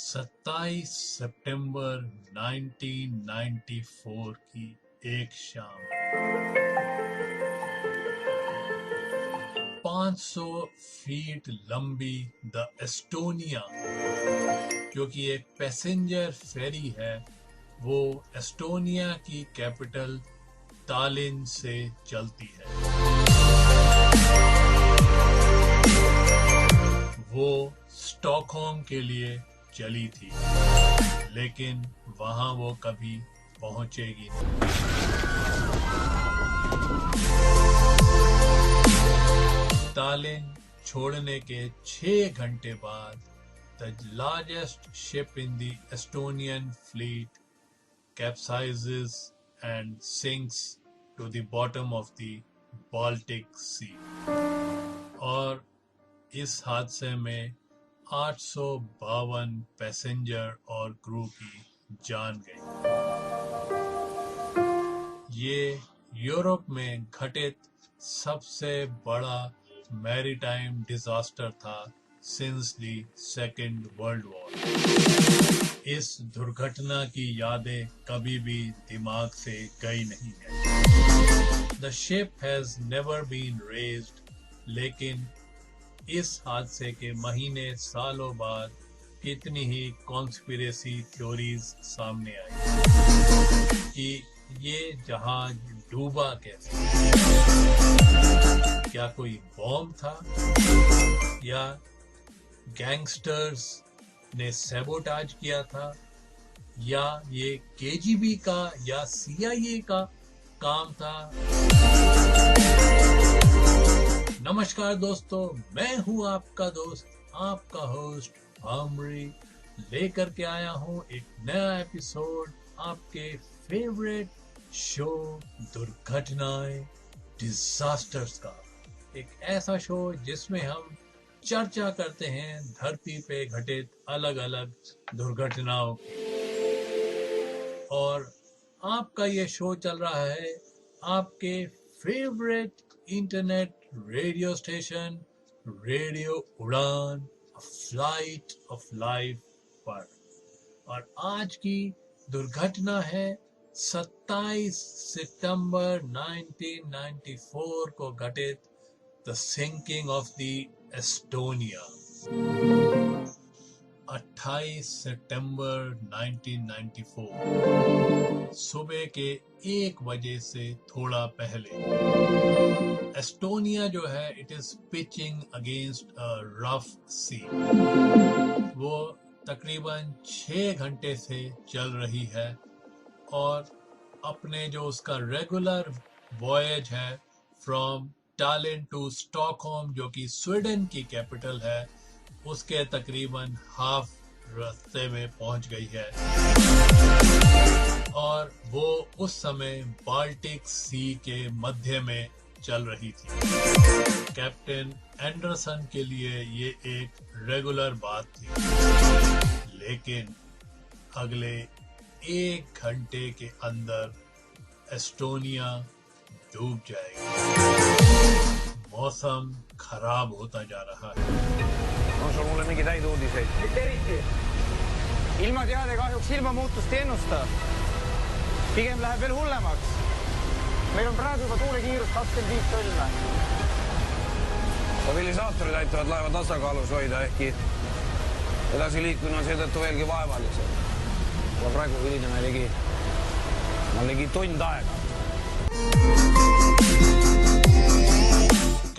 27 सितंबर 1994 की एक शाम 500 फीट लंबी द एस्टोनिया, जो कि एक पैसेंजर फेरी है, वो एस्टोनिया की कैपिटल तालिन से चलती है। वो स्टॉकहोम के लिए चली थी, लेकिन वहां वो कभी पहुंचेगी नहीं। तालिन छोड़ने के 6 घंटे बाद the largest ship in the Estonian fleet capsizes and sinks to the bottom of the Baltic Sea। और इस हादसे में 852 पैसेंजर और क्रू की जान गई। ये यूरोप में घटित सबसे बड़ा मैरीटाइम डिजास्टर था since the second world war. इस दुर्घटना की यादें कभी भी दिमाग से गई नहीं है। The ship has never been raised, लेकिन इस हादसे के महीने सालों बाद कितनी ही कॉन्स्पिरेसी थ्योरीज सामने आई कि ये जहाज डूबा कैसे। क्या कोई बॉम्ब था, या गैंगस्टर्स ने सैबोटाज किया था, या ये केजीबी का या सीआईए का काम था। नमस्कार दोस्तों, मैं हूं आपका दोस्त, आपका होस्ट भामरी, लेकर के आया हूं एक नया एपिसोड आपके फेवरेट शो दुर्घटनाएं डिजास्टर्स का। एक ऐसा शो जिसमें हम चर्चा करते हैं धरती पे घटित अलग अलग दुर्घटनाओं की। और आपका ये शो चल रहा है आपके favourite internet radio station radio उड़ान, अ फ्लाइट ऑफ लाइफ पर। और आज की दुर्घटना है 27 सितंबर 1994 को घटित the sinking of the Estonia. 28 सितंबर 1994 सुबह के 1 बजे से थोड़ा पहले एस्टोनिया जो है, it is pitching against a rough sea. वो तकरीबन 6 घंटे से चल रही है और अपने जो उसका रेगुलर वॉयज है फ्रॉम टालिन टू स्टॉकहोम, जो कि स्वीडन की कैपिटल है, उसके तकरीबन हाफ रास्ते में पहुंच गई है। और वो उस समय बाल्टिक सी के मध्य में चल रही थी। कैप्टन एंडरसन के लिए ये एक रेगुलर बात थी, लेकिन अगले 1 घंटे के अंदर एस्टोनिया डूब जाएगी। मौसम खराब होता जा रहा है। On sul mulle mingeid häid uudiseid? Mitte eriti. Ilmateade kahjuks ilmamuutust ei ennusta. Pigem läheb veel hullemaks. Meil on praegu juba tuulekiirus 25 tolme. Stabilisaatorid aitavad laeva tasakaalus hoida, ehkki edasi liikumine on seetõttu veelgi vaevalisem. Aga praegu hilineme ligi tund aega.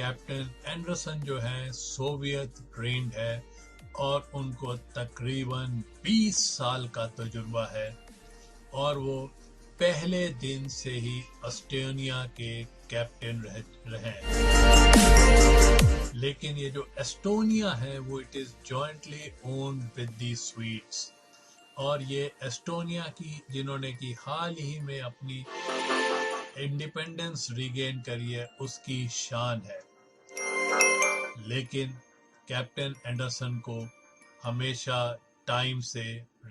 Captain Anderson जो है Soviet trend है और उनको तकरीबन 20 साल का तजुर्बा है, और वो पहले दिन से ही एस्टोनिया के कैप्टन रहे। लेकिन ये जो एस्टोनिया है वो it is jointly owned with the Swedes, और ये एस्टोनिया की जिन्होंने की हाल ही में अपनी इंडिपेंडेंस रीगेन करी है, उसकी शान है। लेकिन कैप्टन एंडरसन को हमेशा टाइम से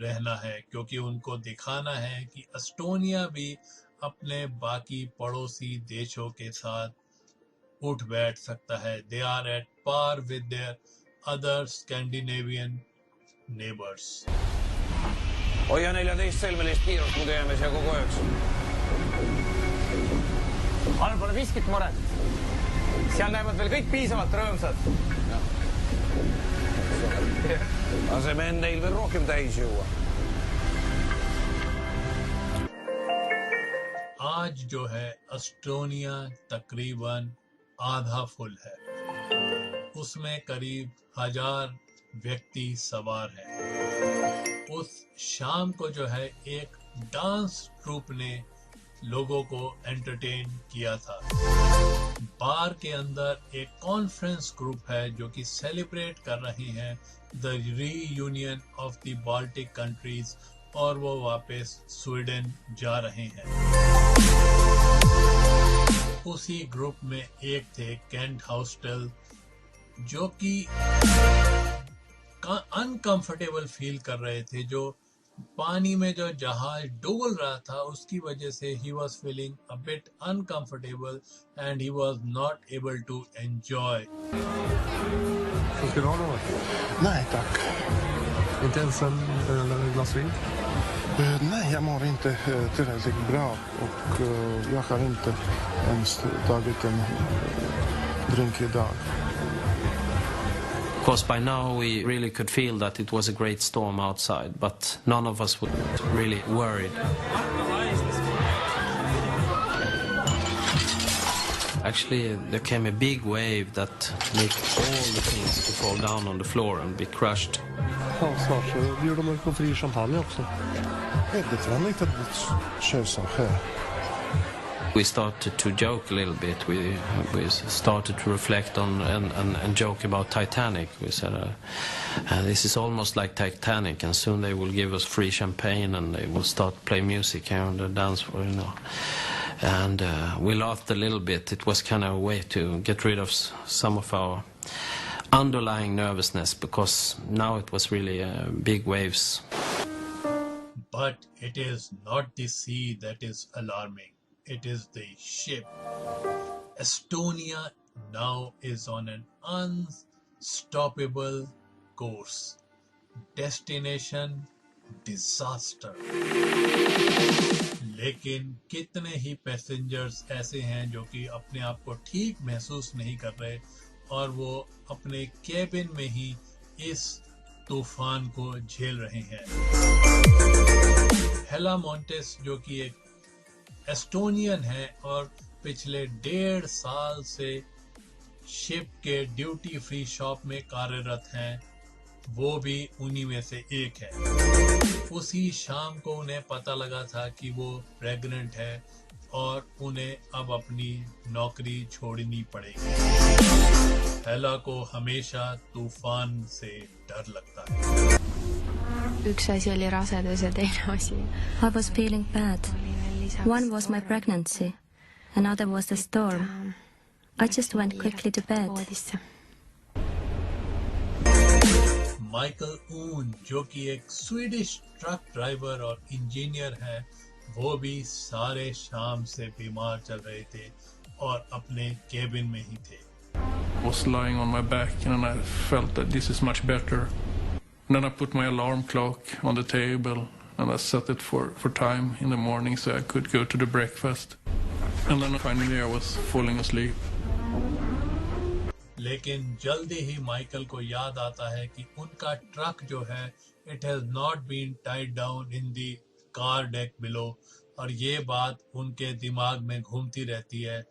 रहना है, क्योंकि उनको दिखाना है कि एस्टोनिया भी अपने बाकी पड़ोसी देशों के साथ उठ बैठ सकता है। They are at par with their other Scandinavian neighbours. Hoia 14-sõlmelist kiirust, muidu jääme siia kogu ööks. All pole miskit muret. Seal näevad veel kõik piisavalt rõõmsad. Laseme neil veel rohkem täis juua. आज जो है Estonia तकरीबन आधा full है। उसमें करीब 1000 व्यक्ति सवार हैं। उस शाम को जो है एक डांस ट्रूप ने लोगों को एंटरटेन किया था। बार के अंदर एक कॉन्फ्रेंस ग्रुप है जो कि सेलिब्रेट कर रही हैं the reunion of the Baltic countries और वो वापस स्वीडन जा रहे हैं। उसी ग्रुप में एक थे केंट हाउस्टल जो कि अनकंफर्टेबल फील कर रहे थे। जो पानी में जो जहाज डोल रहा था उसकी वजह से he was feeling a bit uncomfortable and he was not able to enjoy. Så ska du ha något? Nej, tack. Inte ens en glas vin? Nej, jag mår inte tillräckligt bra och jag har inte ens tagit en drink idag. Of course, by now we really could feel that it was a great storm outside, but none of us were really worried. Actually, there came a big wave that made all the things to fall down on the floor and be crushed. Ja, snart så bjuder de på fri champagne också. Väldigt vanligt att köra så här. We started to joke a little bit. We started to reflect on and joke about Titanic. We said, this is almost like Titanic, and soon they will give us free champagne and they will start play music here on the dance floor, you know. And we laughed a little bit. It was kind of a way to get rid of some of our underlying nervousness, because now it was really big waves. But it is not the sea that is alarming. It is the ship. Estonia now is on an unstoppable course. Destination disaster. लेकिन कितने ही passengers ऐसे हैं जो कि अपने आप को ठीक महसूस नहीं कर रहे और वो अपने केबिन में ही इस तूफान को झेल रहे हैं। हेला मोंटेस जो कि एक एस्टोनियन है और पिछले 1.5 साल से शिप के ड्यूटी फ्री शॉप में कार्यरत हैं, वो भी उन्हीं में से एक है। उसी शाम को उन्हें पता लगा था कि वो प्रेग्नेंट है और उन्हें अब अपनी नौकरी छोड़नी पड़ेगी। हेला को हमेशा तूफान से डर लगता है। Üks asi oli rasedus ja teine asi. I was feeling bad. One was my pregnancy, another was the storm. I just went quickly to bed. Michael ऊन जो कि एक स्वीडिश ट्रक ड्राइवर और इंजीनियर है, वो भी सारे शाम से बीमार चल रहे थे और अपने केबिन में ही थे। I was lying on my back and I felt that this is much better. And then I put my alarm clock on the table and I set it for time in the morning so I could go to the breakfast. And then finally I was falling asleep. लेकिन जल्दी ही Michael को याद आता है कि उनका truck जो है it has not been tied down in the car deck below, और ये बात उनके दिमाग में घूमती रहती है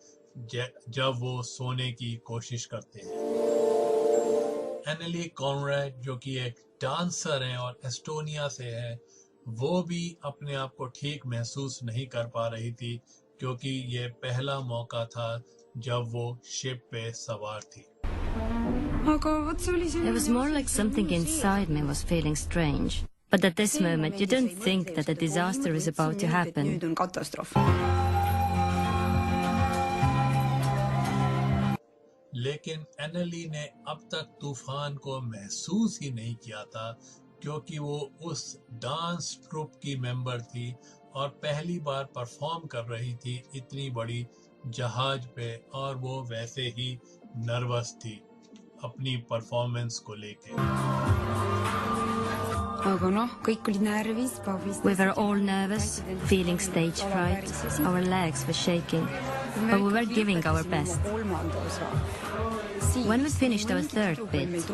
जब वो सोने की कोशिश करते हैं। एनेली कॉनरेड जो कि एक डांसर हैं और एस्टोनिया से है, वो भी अपने आप को ठीक महसूस नहीं कर पा रही थी क्योंकि ये पहला मौका था जब वो शिप पे सवार थी। It was more like something inside me was feeling strange. But at this moment, you don't think that a disaster is about to happen. लेकिन एनेली ने अब तक तूफान को महसूस ही नहीं किया था क्योंकि वो उस डांस ट्रूप की मेंबर थी और पहली बार परफॉर्म कर रही थी इतनी बड़ी जहाज पे, और वो वैसे ही नर्वस थी अपनी परफॉर्मेंस को लेके। We were all nervous, feeling stage fright. Our legs were shaking, but we were giving our best. When we finished our third bit,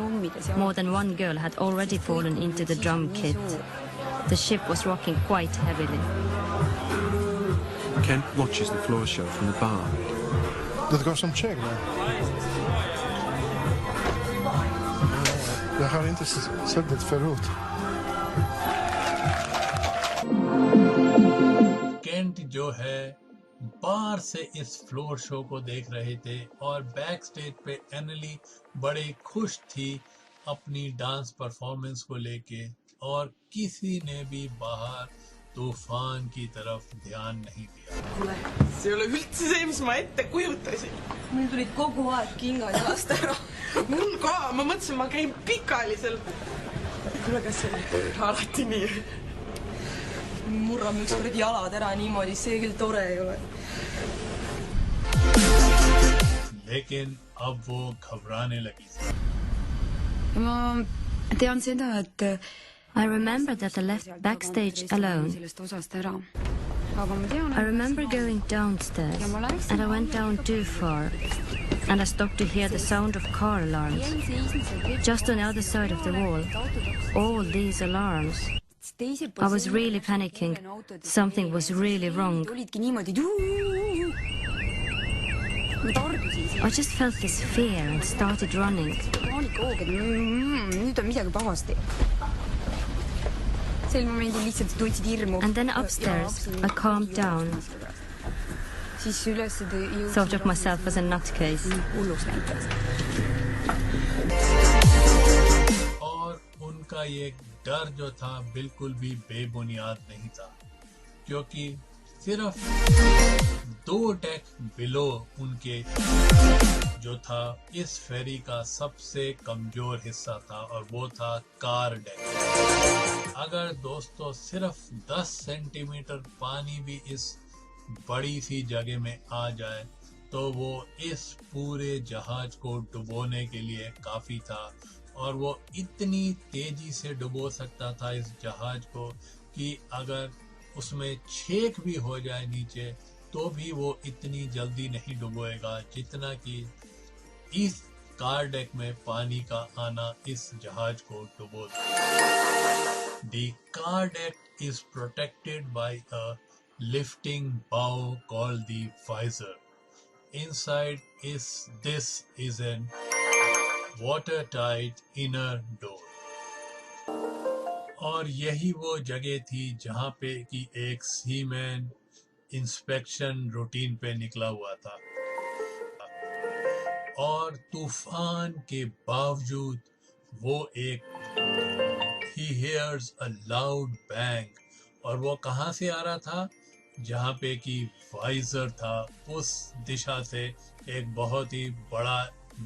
more than one girl had already fallen into the drum kit. The ship was rocking quite heavily. Kent watches the floor show from the bar. Dat går som kägg. Jag har inte sett det förut. Kent जो है बाहर से इस floor show को देख रहे थे और बैक स्टेज पे एनली बड़े खुश थी अपनी डांस परफॉर्मेंस को लेके और किसी ने भी बाहर तूफान की तरफ ध्यान नहीं दिया. See ei ole üldse see, mis ma ette kujutasin. Mul tulid kogu aeg kingad jalast ära. Mul ka, ma mõtlesin, ma käin pikali seal. Kuule, kas see alati nii? Murrame ükskord jalad ära niimoodi, see küll tore ei ole. लेकिन अब वो घबराने लगी. Ma tean seda, et I remember that I left backstage alone. I remember going downstairs, and I went down too far, and I stopped to hear the sound of car alarms. Just on the other side of the wall, all these alarms. I was really panicking. Something was really wrong. I just felt this fear and started running. And then upstairs, I calmed down. Thought of myself as a nutcase. और उनका ये डर जो था बिल्कुल भी बेबुनियाद नहीं था, क्योंकि सिर्फ 2 डेक बिलो उनके जो था इस फेरी का सबसे कमजोर हिस्सा था और वो था कार डेक. अगर दोस्तों सिर्फ 10 सेंटीमीटर पानी भी इस बड़ी सी जगह में आ जाए तो वो इस पूरे जहाज को डुबोने के लिए काफी था और वो इतनी तेजी से डुबो सकता था इस जहाज को कि अगर उसमें छेक भी हो जाए नीचे तो भी वो इतनी जल्दी नहीं डुबोएगा जितना कि इस कार डेक में पानी का आना इस जहाज को डुबो देगा. The car deck is protected by a lifting bow called the visor. Inside this is an watertight inner door. और यही वो जगह थी जहां पे कि एक सीमैन इंस्पेक्शन रूटीन पे निकला हुआ था और तूफान के बावजूद वो एक He hears a loud bang और वो कहाँ से आ रहा था? जहाँ पे कि वाइजर था उस दिशा से एक बहुत ही बड़ा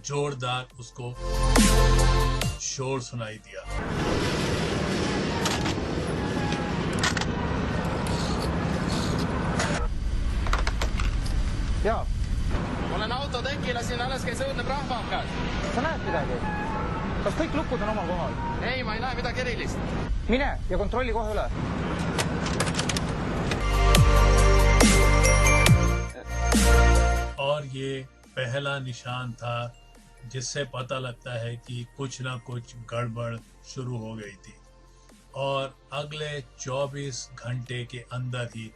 जोरदार उसको शोर सुनाई दिया. Jaa. Olen autotekile, siin alles käis õudne prahvakas. Sa näed midagi? Kas kõik lukud on omal kohal? Ei, ma ei näe midagi erilist. Mine ja kontrolli kohe üle. और ये पहला निशान था जिससे पता लगता है कि कुछ ना कुछ गड़बड़ शुरू हो गई थी और अगले 24 घंटे के अंदर ही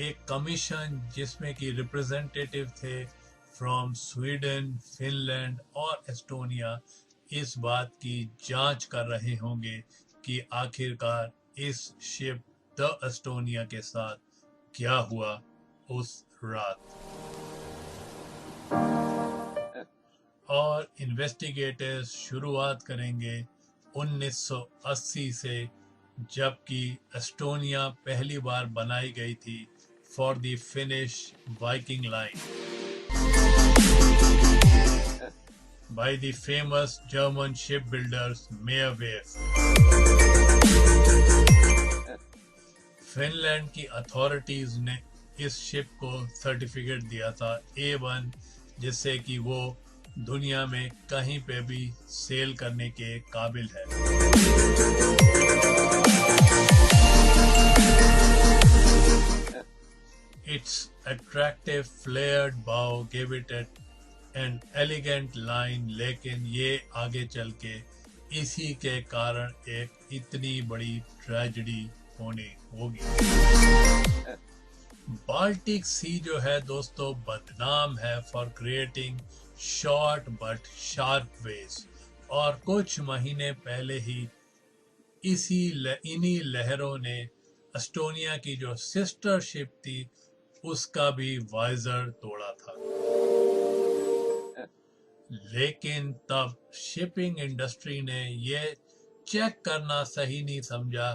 एक कमीशन जिसमें कि रिप्रेजेंटेटिव थे फ्रॉम स्वीडन, फिनलैंड और एस्टोनिया इस बात की जांच कर रहे होंगे कि आखिरकार इस शिप द एस्टोनिया के साथ क्या हुआ उस रात. और इन्वेस्टिगेटर्स शुरुआत करेंगे 1980 से, जबकि एस्टोनिया पहली बार बनाई गई थी for the finish Viking line by the famous German shipbuilders Meyerwerf. Finland की अथॉरिटीज ने इस शिप को सर्टिफिकेट दिया था A1, जिससे कि वो दुनिया में कहीं पे भी सेल करने के काबिल है। Its attractive flared bow gave it an elegant line, लेकिन ये आगे चल के इसी के कारण एक इतनी बड़ी ट्रेजेडी होने होगी। बाल्टिक सी जो है दोस्तों बदनाम है for creating short but sharp waves, और कुछ महीने पहले ही इन्हीं लहरों ने एस्टोनिया की जो सिस्टर शिप थी उसका भी वाइजर तोड़ा था। लेकिन तब शिपिंग इंडस्ट्री ने ये चेक करना सही नहीं समझा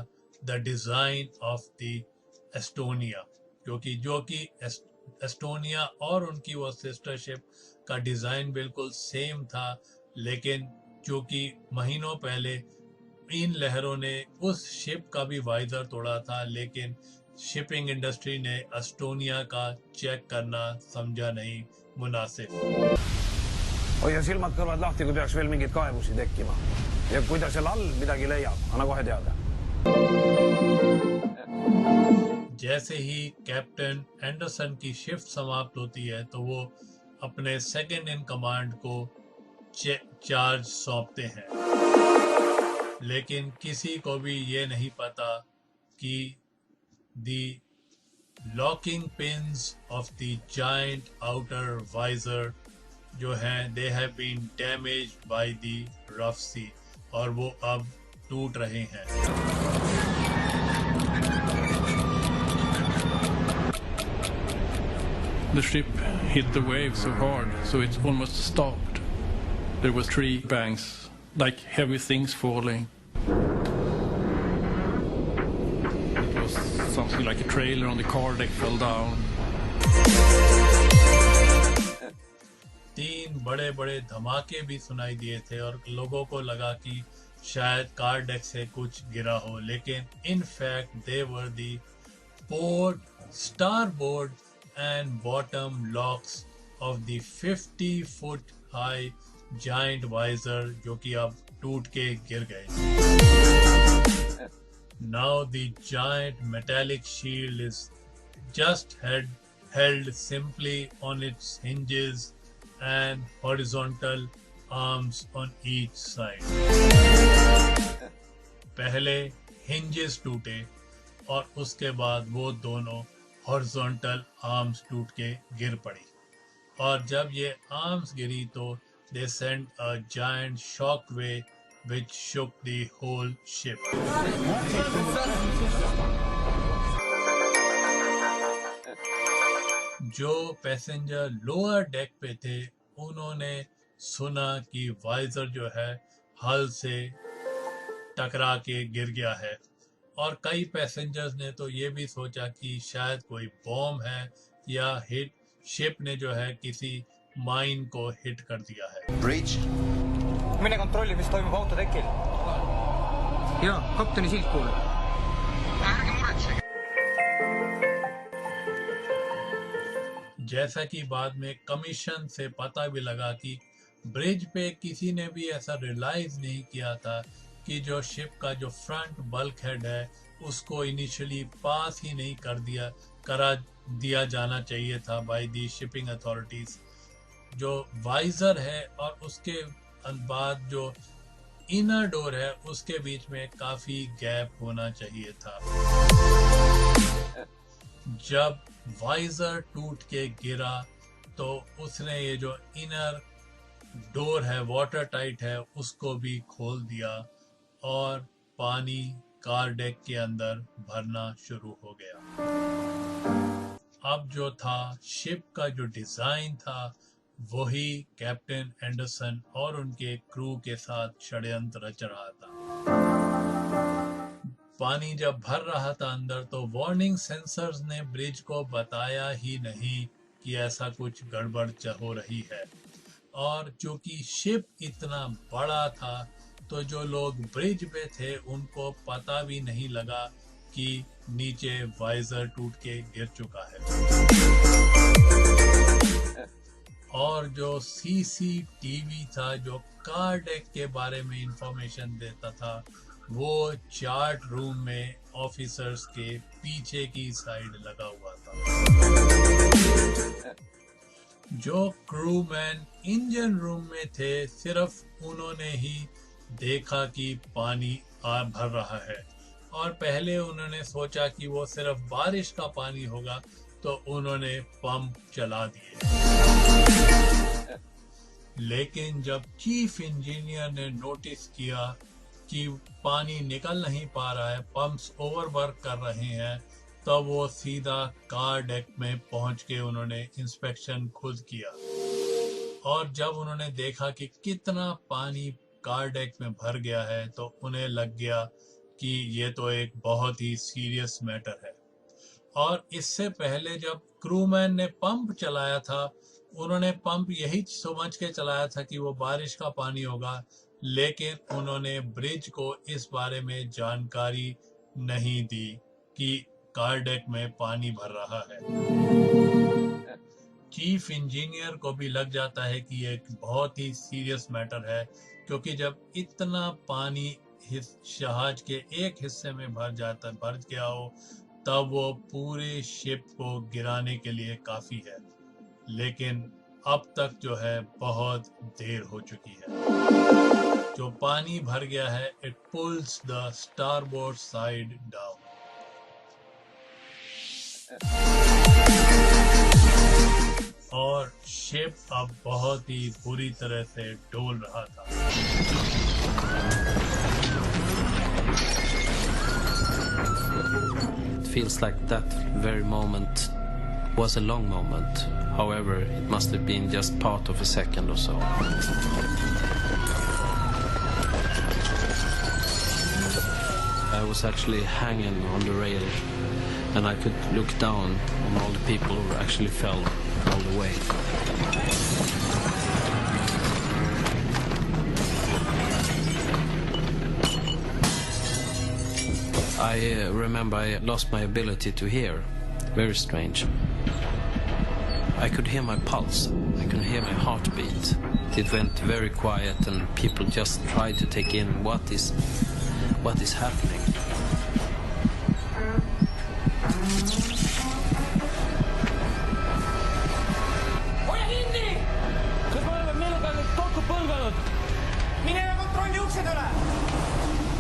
the design of the Estonia, क्योंकि जो कि एस्टोनिया और उनकी वो सिस्टर शिप का डिजाइन बिल्कुल सेम था, लेकिन चूंकि महीनों पहले इन लहरों ने उस शिप का भी वाइजर तोड़ा था, लेकिन शिपिंग इंडस्ट्री ने एस्टोनिया का चेक करना समझा नहीं मुनासिब। hoia silmad kõrvad lahti, kui peaks veel mingeid kaebusi tekkima. Ja kui ta seal all midagi leiab, anna kohe teada. जैसे ही कैप्टन एंडरसन की शिफ्ट समाप्त होती है तो वो अपने सेकंड इन कमांड को चार्ज सौंपते हैं, लेकिन किसी को भी ये नहीं पता कि the locking pins of the giant outer visor जो हैं they have been damaged by the rough sea, और वो अब टूट रहे हैं। The ship hit the wave so hard, so it almost stopped. There was 3 banks, like heavy things falling. It was something like a trailer on the car deck fell down. 3 बड़े बड़े धमाके भी सुनाई दिए थे और लोगों को लगा कि शायद कार डेक से कुछ गिरा हो, लेकिन in fact they were the port, starboard and bottom locks of the 50-foot high giant visor जो कि अब टूट के गिर गए। Now the giant metallic shield is just held simply on its hinges and horizontal arms on each side. पहले hinges टूटे और उसके बाद वो दोनों हॉरिजॉन्टल आर्म्स टूट के गिर पड़ी, और जब ये आर्म्स गिरी तो they sent a giant shock wave which shook the whole ship. जो पैसेंजर लोअर डेक पे थे उन्होंने सुना कि वाइजर जो है हल से टकरा के गिर गया है, और कई पैसेंजर्स ने तो ये भी सोचा कि शायद कोई बॉम्ब है या शिप ने जो है किसी माइन को हिट कर दिया है। Bridge. Mine kontrolli, mis toimub autotekil. Jaa, kapteni silt kuuleb. Ärge muretsege. जैसा कि बाद में कमीशन से पता भी लगा कि ब्रिज पे किसी ने भी ऐसा रियलाइज नहीं किया था कि जो शिप का जो फ्रंट बल्क हेड है उसको इनिशियली पास ही नहीं करा दिया जाना चाहिए था बाय दी शिपिंग अथॉरिटीज। जो वाइजर है और उसके बाद जो इनर डोर है उसके बीच में काफी गैप होना चाहिए था। जब वाइजर टूट के गिरा तो उसने ये जो इनर डोर है वाटर टाइट है उसको भी खोल दिया और पानी कार डेक के अंदर भरना शुरू हो गया। अब जो था शिप का जो डिजाइन था वही कैप्टन एंडरसन और उनके क्रू के साथ षड्यंत्र रच रहा था। पानी जब भर रहा था अंदर तो वार्निंग सेंसर्स ने ब्रिज को बताया ही नहीं कि ऐसा कुछ गड़बड़ हो रही है, और चूंकि शिप इतना बड़ा था तो जो लोग ब्रिज पे थे उनको पता भी नहीं लगा कि नीचे वाइजर टूट के गिर चुका है। और जो CCTV था जो कार डेक के बारे में इंफॉर्मेशन देता था वो चार्ट रूम में ऑफिसर्स के पीछे की साइड लगा हुआ था। जो क्रूमैन इंजन रूम में थे सिर्फ उन्होंने ही देखा कि पानी भर रहा है और पहले उन्होंने सोचा कि वो सिर्फ बारिश का पानी होगा तो उन्होंने पंप चला दिए। लेकिन जब चीफ इंजीनियर ने नोटिस किया कि पानी निकल नहीं पा रहा है, पंप्स ओवरवर्क कर रहे हैं, तब वो सीधा कार डेक में पहुंच के उन्होंने इंस्पेक्शन खुद किया और जब उन्होंने देखा कि कितना पानी कार डेक में भर गया है तो उन्हें लग गया कि ये तो एक बहुत ही सीरियस मैटर है। और इससे पहले जब क्रूमैन ने पंप चलाया था उन्होंने पंप यही समझ के चलाया था कि वो बारिश का पानी होगा, लेकिन उन्होंने ब्रिज को इस बारे में जानकारी नहीं दी कि कार डेक में पानी भर रहा है। चीफ इंजीनियर को भी लग जाता है कि ये एक बहुत ही सीरियस मैटर है क्योंकि जब इतना पानी जहाज के एक हिस्से में भर गया हो तब वो पूरे शिप को गिराने के लिए काफी है, लेकिन अब तक जो है बहुत देर हो चुकी है। जो पानी भर गया है it pulls the starboard side down और शिप अब बहुत ही बुरी तरह से डोल रहा था। It feels like that very moment was a long moment. However, it must have been just part of a second or so. I was actually hanging on the rail and I could look down on all the people who actually fell all the way. I remember I lost my ability to hear. Very strange. I could hear my pulse. I could hear my heartbeat. It went very quiet and people just tried to take in what is happening. Hoia kinni! Kas me oleme millega kokku põlganud? Mine ja kontrolli uksed üle!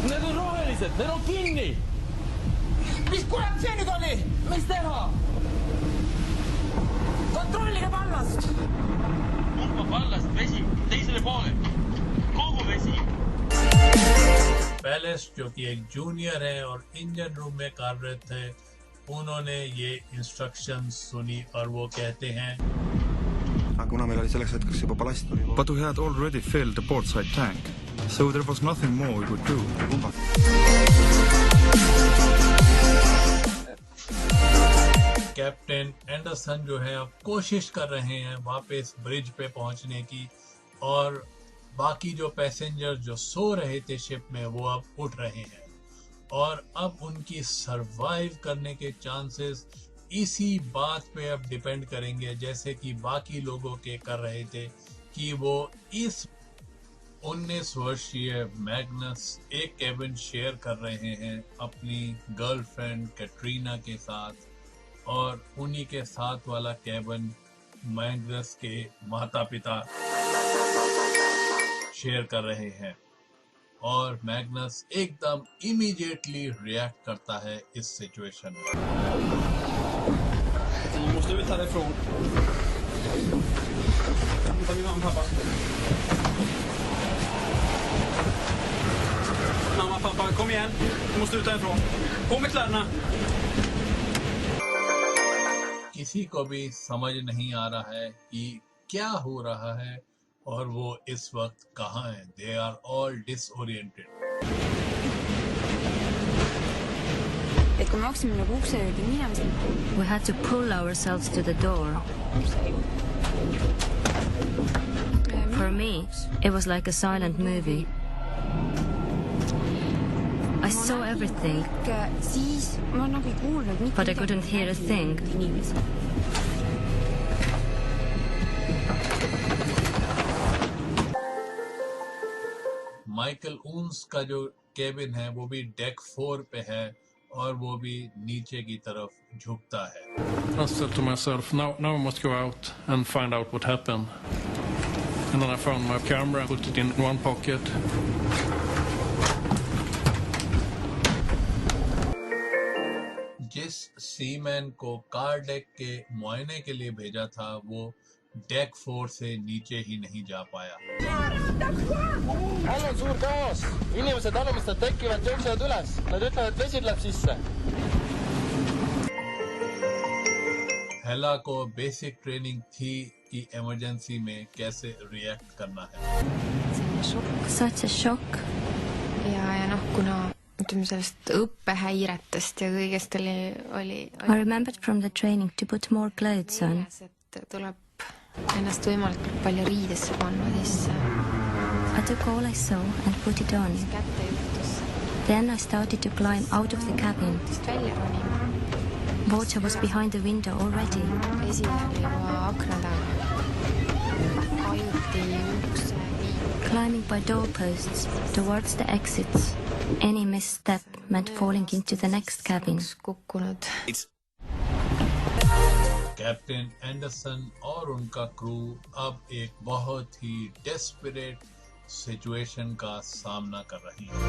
Need on rohelised, need on kinni! Mis kurat see nüüd oli? Mis teha? Kontrollige pallast! Kumba pallast? Vesi teisele poole. Kogu vesi. Palace जो कि एक junior है और engine room में कार्यरत थे, उन्होंने ये इंस्ट्रक्शंस सुनी और वो कहते हैं kuna meil oli selleks hetkeks juba ballast oli. But we had already filled the portside tank, so there was nothing more we could do. Captain Anderson जो है अब कोशिश कर रहे हैं वापस ब्रिज पे पहुंचने की और बाकी जो पैसेंजर जो सो रहे थे शिप में वो अब उठ रहे हैं और अब उनकी सरवाइव करने के चांसेस इसी बात पे अब डिपेंड करेंगे जैसे कि बाकी लोगों के कर रहे थे कि वो इस 19 वर्षीय मैग्नस एक केबिन शेयर कर रहे हैं अपनी गर्लफ्रेंड कैटरीना के साथ और उन्हीं के साथ वाला केबिन मैग्नस के माता पिता शेयर कर रहे हैं और मैग्नस एकदम इमीडिएटली रिएक्ट करता है इस सिचुएशन में। måste vi ta det ifrån. Ta min mamma, pappa. Mamma, pappa, kom igen. Du måste ut härifrån. På med kläderna. किसी को भी समझ नहीं आ रहा है कि क्या हो रहा है और वो इस वक्त कहाँ हैं। They are all disoriented. We had to pull ourselves to the door. For me, it was like a silent movie. I saw everything, but I couldn't hear a thing. Michael ऊन्स का जो केबिन है वो भी deck 4 पे है और वो भी नीचे की तरफ झुकता है। I said to myself, now I must go out and find out what happened. And then I found my camera, put it in one pocket. जिस सीमैन को कार डेक के मुआयने के लिए भेजा था वो डेक 4 से नीचे ही नहीं जा पाया। all on suur kaos, inimesed alumistelt tekivad, jooksevad üles, nad ütlevad, et vesi läheb sisse. हेला को बेसिक ट्रेनिंग थी कि इमरजेंसी में कैसे रिएक्ट करना है। Such a shock. ja noh, kuna ütleme sellest õppehäiretest ja kõigest oli I remembered from the training to put more clothes on. et tuleb ennast võimalikult palju riidesse panna, siis I took all I saw and put it on. kätte juhtus Then I started to climb out of the cabin. välja ronima. Water was behind the window already. vesi oli juba akna taga. ajuti ukse viib. Climbing by doorposts towards the exits. Any misstep meant falling into the next cabin. kukkunud. Captain Anderson और उनका crew अब एक बहुत ही desperate situation का सामना कर रही है।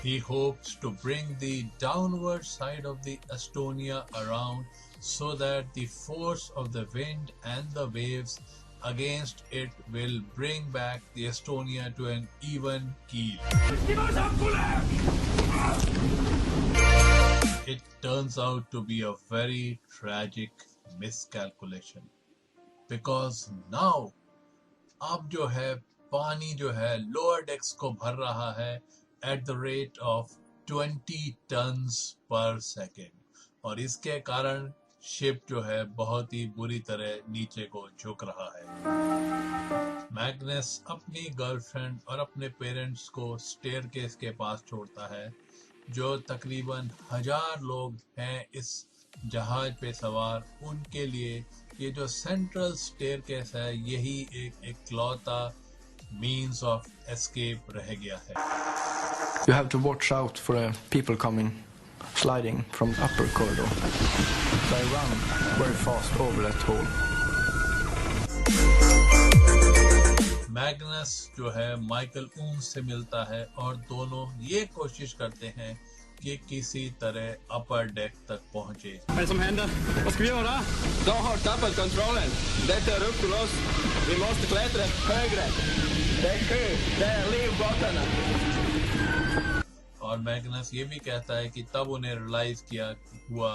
He hopes to bring the downward side of the Estonia around so that the force of the wind and the waves against it will bring back the Estonia to an even keel. It turns out to be a very tragic miscalculation because now अब जो है पानी जो है lower डेक्स को भर रहा है at the rate of 20 tons per second और इसके कारण शिप जो है बहुत ही बुरी तरह नीचे को झुक रहा है। मैग्नस अपनी गर्लफ्रेंड और अपने पेरेंट्स को स्टेयरकेस के पास छोड़ता है जो तकरीबन 1000 लोग हैं इस जहाज पे सवार। उनके लिए ये जो सेंट्रल स्टेयरकेस है यही एक इकलौता मींस ऑफ एस्केप रह गया है। You have to watch out for people coming sliding from the upper corridor. So I run very fast over that hole. Magnus जो है माइकल ऊन्स से मिलता है और दोनों ये कोशिश करते हैं कि किसी तरह अपर डेक तक पहुंचे। Vad är det som händer? Vad ska vi göra? De har tappat kontrollen. Detta är upp till oss. Vi måste klättra högre. Det är kö. Det är livbåtarna. और मैग्नस ये भी कहता है कि तब उन्हें रियलाइज हुआ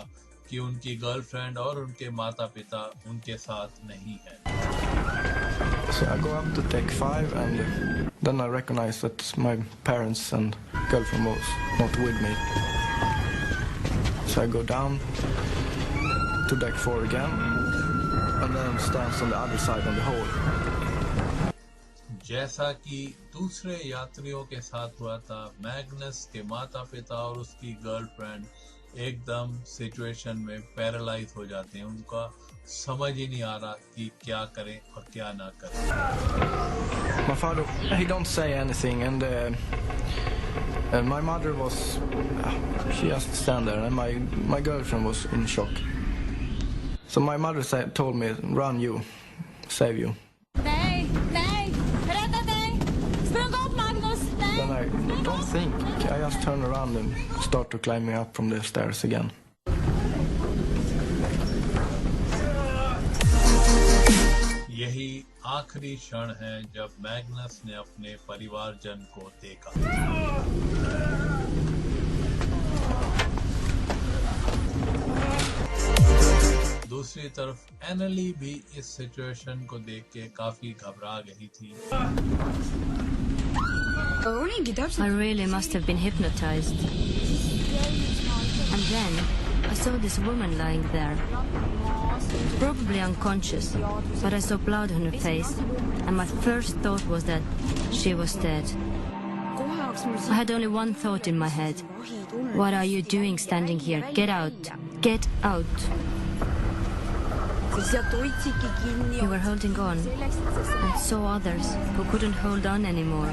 कि उनकी गर्लफ्रेंड और उनके माता पिता उनके साथ नहीं है। So I go up to deck 5 and then I recognize that my parents and girlfriend was not with me. So I go down to deck 4 again and then stands on the other side on the hole. जैसा कि दूसरे यात्रियों के साथ हुआ था, Magnus के माता पिता और उसकी गर्लफ्रेंड एकदम सिचुएशन में पैरालाइज हो जाते हैं। उनका समझ ही नहीं आ रहा कि क्या करें और क्या ना करें। My father, he don't say anything and my mother was, she just stand there and my girlfriend was in shock. So my mother told me, run you, save you. Then I don't think, I just turn around and start to climbing up from the stairs again. यही आखिरी क्षण है जब Magnus ने अपने परिवारजन को देखा। दूसरी तरफ एनली भी इस सिचुएशन को देख के काफी घबरा गई थी। I really must have been hypnotized. And then I saw this woman lying there, probably unconscious, but I saw blood on her face, and my first thought was that she was dead. I had only one thought in my head. What are you doing standing here? Get out! Get out! We were holding on and saw others who couldn't hold on anymore.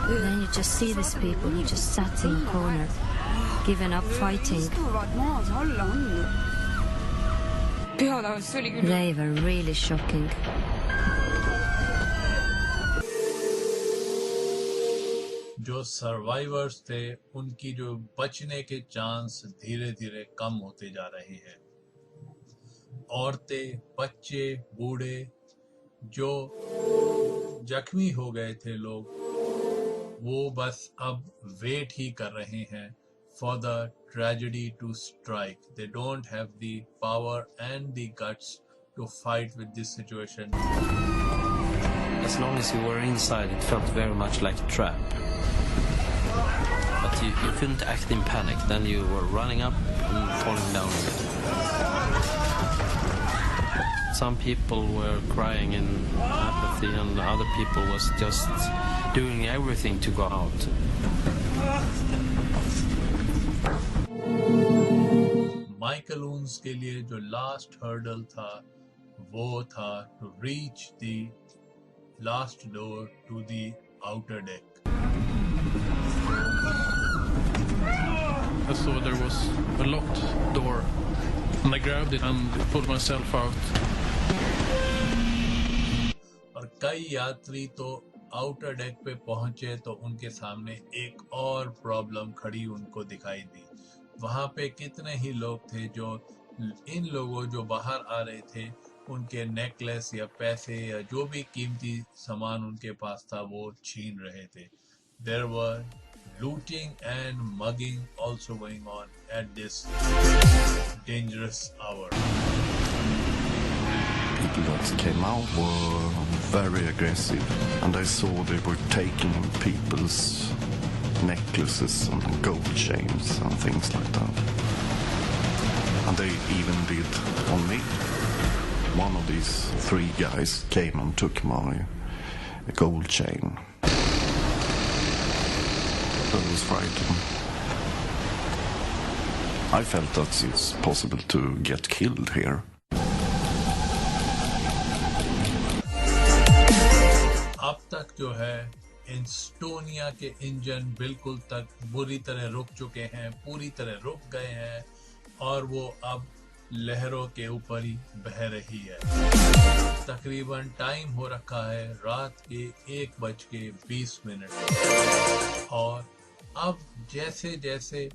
Then you just see these people who just sat in a corner, given up fighting. They were really shocking. जो survivors थे उनकी जो बचने के chance धीरे धीरे कम होते जा रहे हैं। औरतें, बच्चे, बूढ़े, जो जख्मी हो गए थे लोग, वो बस अब वेट ही कर रहे हैं for the tragedy to strike. They don't have the power and the guts to fight with this situation. As long as you were inside, it felt very much like a trap. But you couldn't act in panic. Then you were running up and falling down again. Some people were crying in apathy, and other people was just doing everything to go out. माइकलून्स के लिए जो last hurdle था वो था to reach the last door to the outer deck. I saw there was a locked door and I grabbed it and pulled myself out. और कई यात्री तो आउटर डेक पे पहुंचे तो उनके सामने एक और प्रॉब्लम खड़ी उनको दिखाई दी। वहां पे कितने ही लोग थे जो इन लोगों जो बाहर आ रहे थे उनके नेकलेस या पैसे या जो भी कीमती सामान उनके पास था वो छीन रहे थे। There were looting and mugging also going on at this dangerous hour. People that came out were very aggressive, and I saw they were taking people's necklaces and gold chains and things like that. And they even did on me. One of these three guys came and took my gold chain. I was frightened. I felt that it's possible to get killed here. अब तक जो है Estonia के engine बिल्कुल तक बुरी तरह रुक चुके हैं, पूरी तरह रुक गए हैं और वो अब लहरों के ऊपर ही बह रही है। तकरीबन टाइम हो रखा है रात के 1:20 और अब जैसे जैसे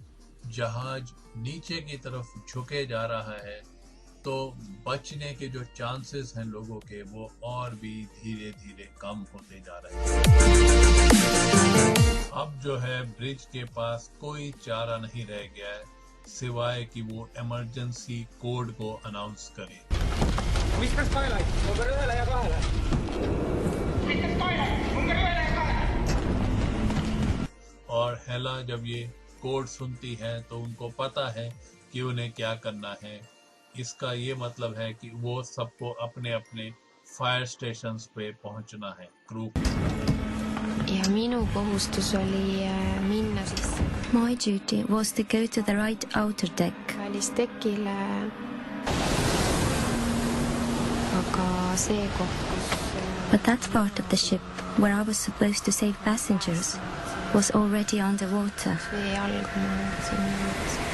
जहाज नीचे की तरफ झुके जा रहा है तो बचने के जो चांसेस हैं लोगों के वो और भी धीरे धीरे कम होते जा रहे हैं। अब जो है ब्रिज के पास कोई चारा नहीं रह गया है सिवाय कि वो इमरजेंसी कोड को अनाउंस करे। और हेला जब ये कोड सुनती है तो उनको पता है कि उन्हें क्या करना है। इसका ये मतलब है कि वो सबको अपने अपने फायर स्टेशंस पे पहुंचना है crew. Ja minu kohustus oli minna siis My duty was to go to the right outer deck. välistekile. Aga see koht, kus But that part of the ship where I was supposed to save passengers was already underwater. see algama sinna.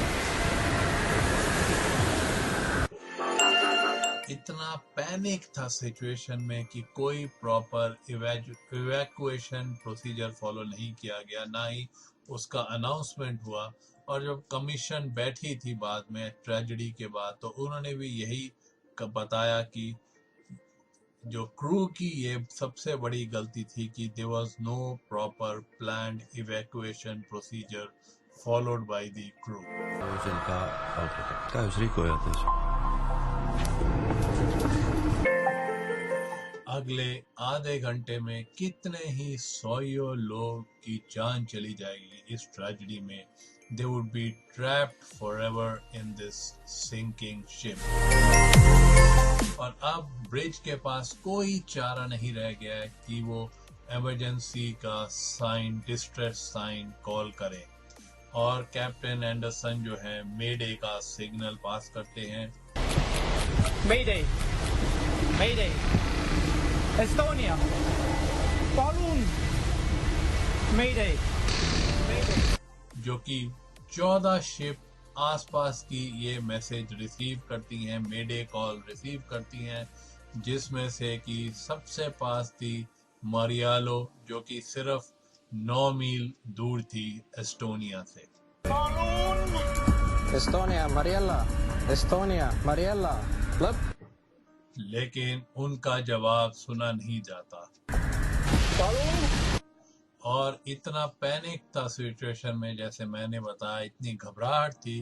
इतना panic था situation में कि कोई proper evacuation procedure follow नहीं किया गया, ना ही उसका अनाउंसमेंट हुआ। और जब कमीशन बैठी थी बाद में ट्रेजेडी के बाद तो उन्होंने भी यही बताया कि जो क्रू की ये सबसे बड़ी गलती थी कि there was no proper planned evacuation procedure followed by the crew. अगले आधे घंटे में कितने ही सौयों लोग की जान चली जाएगी इस ट्रेजेडी में। They would be trapped forever in this sinking ship. और अब ब्रिज के पास कोई चारा नहीं रह गया है कि वो इमरजेंसी का साइन, डिस्ट्रेस साइन कॉल करे। और कैप्टन एंडरसन जो है मेडे का सिग्नल पास करते हैं। Mayday, Mayday, Estonia, palun, Mayday, जो कि 14 शिप आसपास की ये मैसेज रिसीव करती हैं, मेडे कॉल रिसीव करती हैं, जिसमें से कि सबसे पास थी मरियालो, जो कि सिर्फ 9 मील दूर थी एस्टोनिया से। Estonia, Mariella, Estonia, Mariella, look. लेकिन उनका जवाब सुना नहीं जाता और इतना पैनिक था सिचुएशन में, जैसे मैंने बताया, इतनी घबराहट थी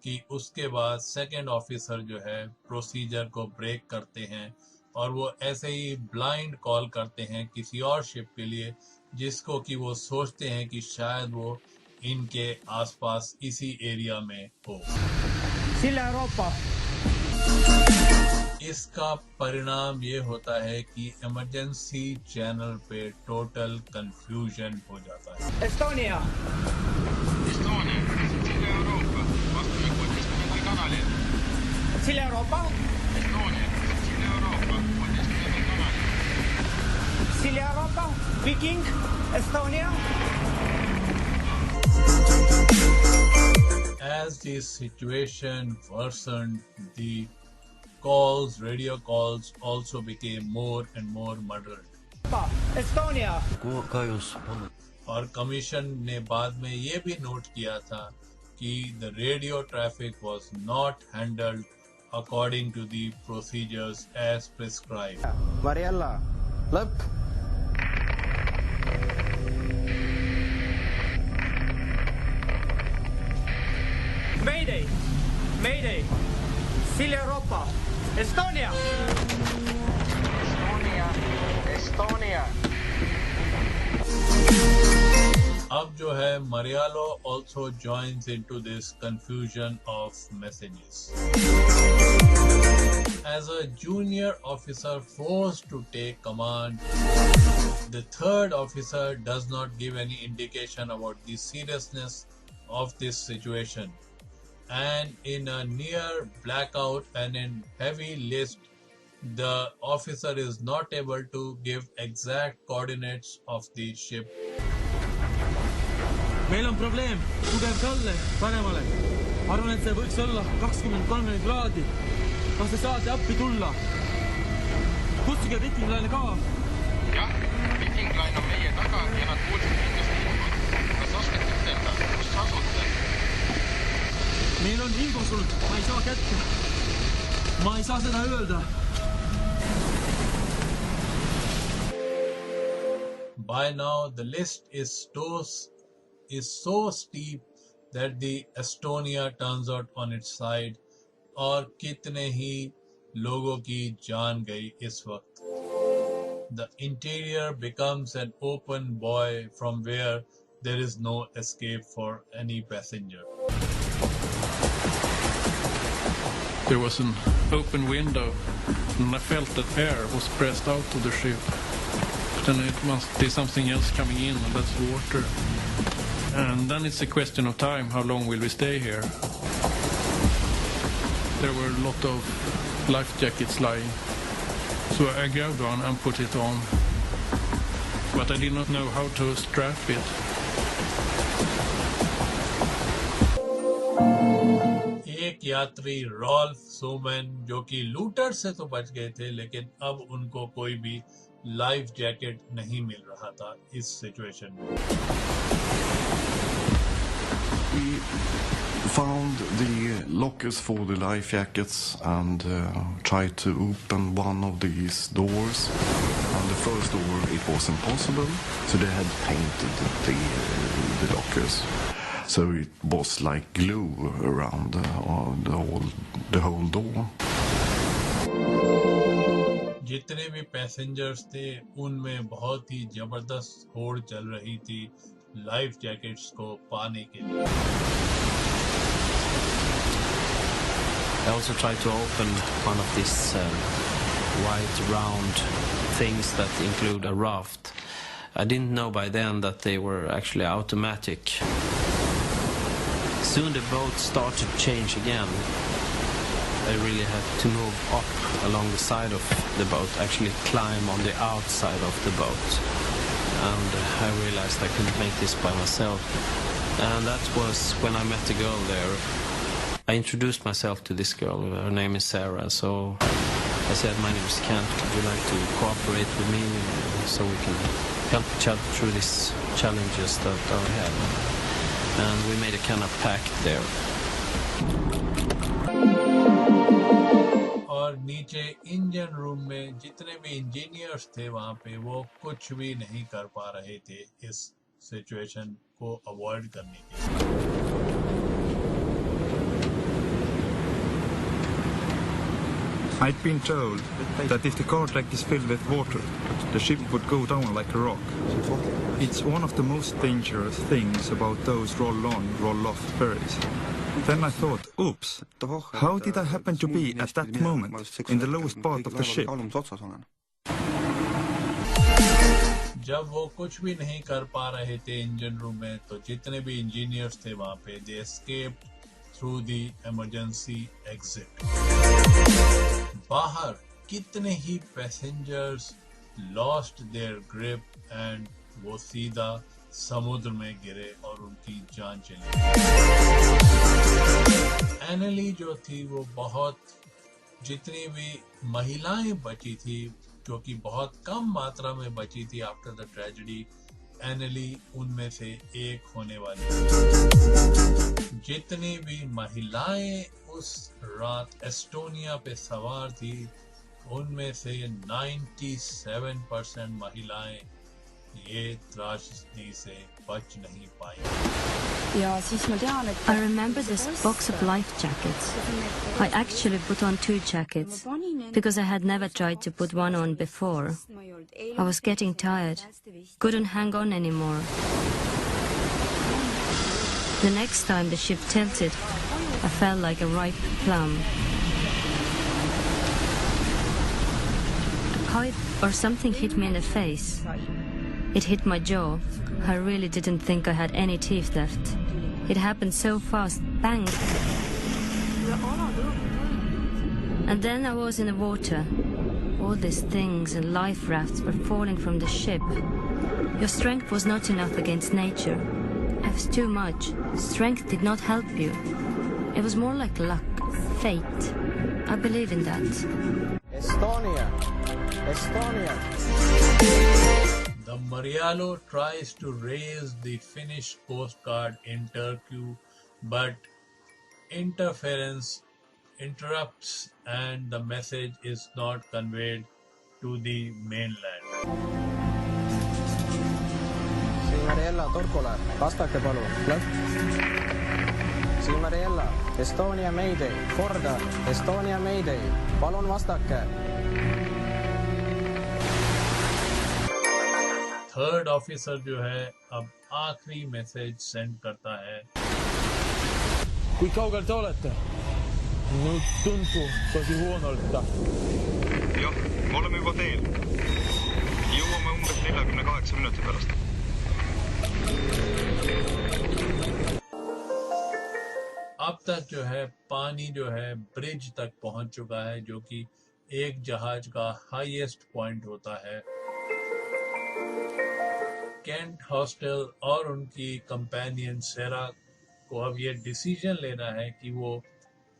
कि उसके बाद सेकंड ऑफिसर जो है प्रोसीजर को ब्रेक करते हैं और वो ऐसे ही ब्लाइंड कॉल करते हैं किसी और शिप के लिए, जिसको कि वो सोचते हैं कि शायद वो इनके आसपास इसी एरिया में हो। इसका परिणाम ये होता है कि इमरजेंसी चैनल पे टोटल कंफ्यूजन हो जाता है। Estonia, Estonia, Sicilia Euroopa, vastame 16. kanalile. Sicilia Euroopa, Estonia, Sicilia Euroopa, 16. kanalile. Sicilia Euroopa, Viking, Estonia. As the situation worsened, the calls, radio calls also became more and more muddled. Estonia. और commission ने बाद में ये भी note किया था कि the radio traffic was not handled according to the procedures as prescribed. Mariella, look. Mayday, Mayday, Sicilia Euroopa, Estonia. Estonia, Estonia. अब जो है Mariello also joins into this confusion of messages. As a junior officer forced to take command, the third officer does not give any indication about the seriousness of this situation. And in a near blackout and in heavy list, the officer is not able to give exact coordinates of the ship. Meil on probleem, tugev talle paremale. Arvan, et see võiks olla 20-30 kraadi. Kas te saate appi tulla? Kutsuge Viking Line'i ka. Jah, Viking Line on meie taga ja nad kuulsid kindlasti infot. Kas oskate ütelda, kus asute? Meil on infosult, ma ei saa kätte. Ma ei saa seda öelda. By now, the list is so steep that the Estonia turns out on its side, और कितने ही लोगों की जान गई इस वक्त. The interior becomes an open void from where there is no escape for any passenger. There was an open window and I felt that air was pressed out of the ship. Then it must be something else coming in, and that's water. And then it's a question of time, how long will we stay here? There were a lot of life jackets lying. So I grabbed one and put it on. But I did not know how to strap it. एक यात्री Rolf Soman, जो कि looter से तो बच गए थे, लेकिन अब उनको कोई भी लाइफ जैकेट नहीं मिल रहा था इस सिचुएशन में. We found the lockers for the life jackets and tried to open one of these doors. And the first door, it was impossible, so they had painted the lockers. So it was like glue around the whole door. जितने भी passengers थे उनमें बहुत ही जबरदस्त होड़ चल रही थी लाइफ जैकेट्स को पाने के लिए. I also tried to open one of these white round things that include a raft. I didn't know by then that they were actually automatic. soon the boat started to change again. I really had to move up along the side of the boat, actually climb on the outside of the boat. And I realized I couldn't make this by myself. And that was when I met the girl there. I introduced myself to this girl. Her name is Sarah. So I said, my name is Kent. Would you like to cooperate with me so we can help each other through these challenges that are ahead? And we made a kind of pact there. और नीचे engine room में जितने भी engineers थे वहाँ पे वो कुछ भी नहीं कर पा रहे थे इस सिचुएशन को अवॉइड करने के लिए। I'd been told that if the car deck is filled with water, the ship would go down like a rock. It's one of the most dangerous things about those roll-on, roll-off ferries. Then I thought, oops, how did I happen to be at that moment in the lowest part of the ship? जब वो कुछ भी नहीं कर पा रहे थे engine room में तो जितने भी इंजीनियर्स थे वहाँ पे they escaped through the emergency exit. बाहर कितने ही passengers lost their grip and वो सीधा समुद्र में गिरे और उनकी जान चली। एनली जो थी वो बहुत, जितनी भी महिलाएं बची थी जो कि बहुत कम मात्रा में बची थी आफ्टर द ट्रेजेडी, एनली उनमें से एक होने वाली। जितनी भी महिलाएं उस रात एस्टोनिया पे सवार थी उनमें से 97% महिलाएं ये त्रासदी से बच नहीं पाई। I remember this box of life jackets. I actually put on 2 jackets because I had never tried to put one on before. I was getting tired, couldn't hang on anymore. The next time the ship tilted, I felt like a ripe plum. A kite or something hit me in the face. It hit my jaw. I really didn't think I had any teeth left. It happened so fast. Bang! And then I was in the water. All these things and life rafts were falling from the ship. Your strength was not enough against nature. It was too much. Strength did not help you. It was more like luck, fate. I believe in that. Estonia! Estonia! The Marialo tries to raise the Finnish Coast Guard in Turkey, but interference interrupts and the message is not conveyed to the mainland. Sigmariella, Turkule, vastake palun. Sigmariella, Estonia Mayday, korda, Estonia Mayday, palun vastake. Third officer जो है अब आखिरी message send करता है। Kui kaugel te olete? Nüüd tundu tosi huonolta. Jah, me oleme juba teel. Jõuame umbes 48 minuti pärast. अब तक जो है पानी जो है ब्रिज तक पहुंच चुका है जो कि एक जहाज का हाईएस्ट पॉइंट होता है। कैंट हॉस्टल और उनकी कंपेनियन सेरा को अब ये डिसीजन लेना है कि वो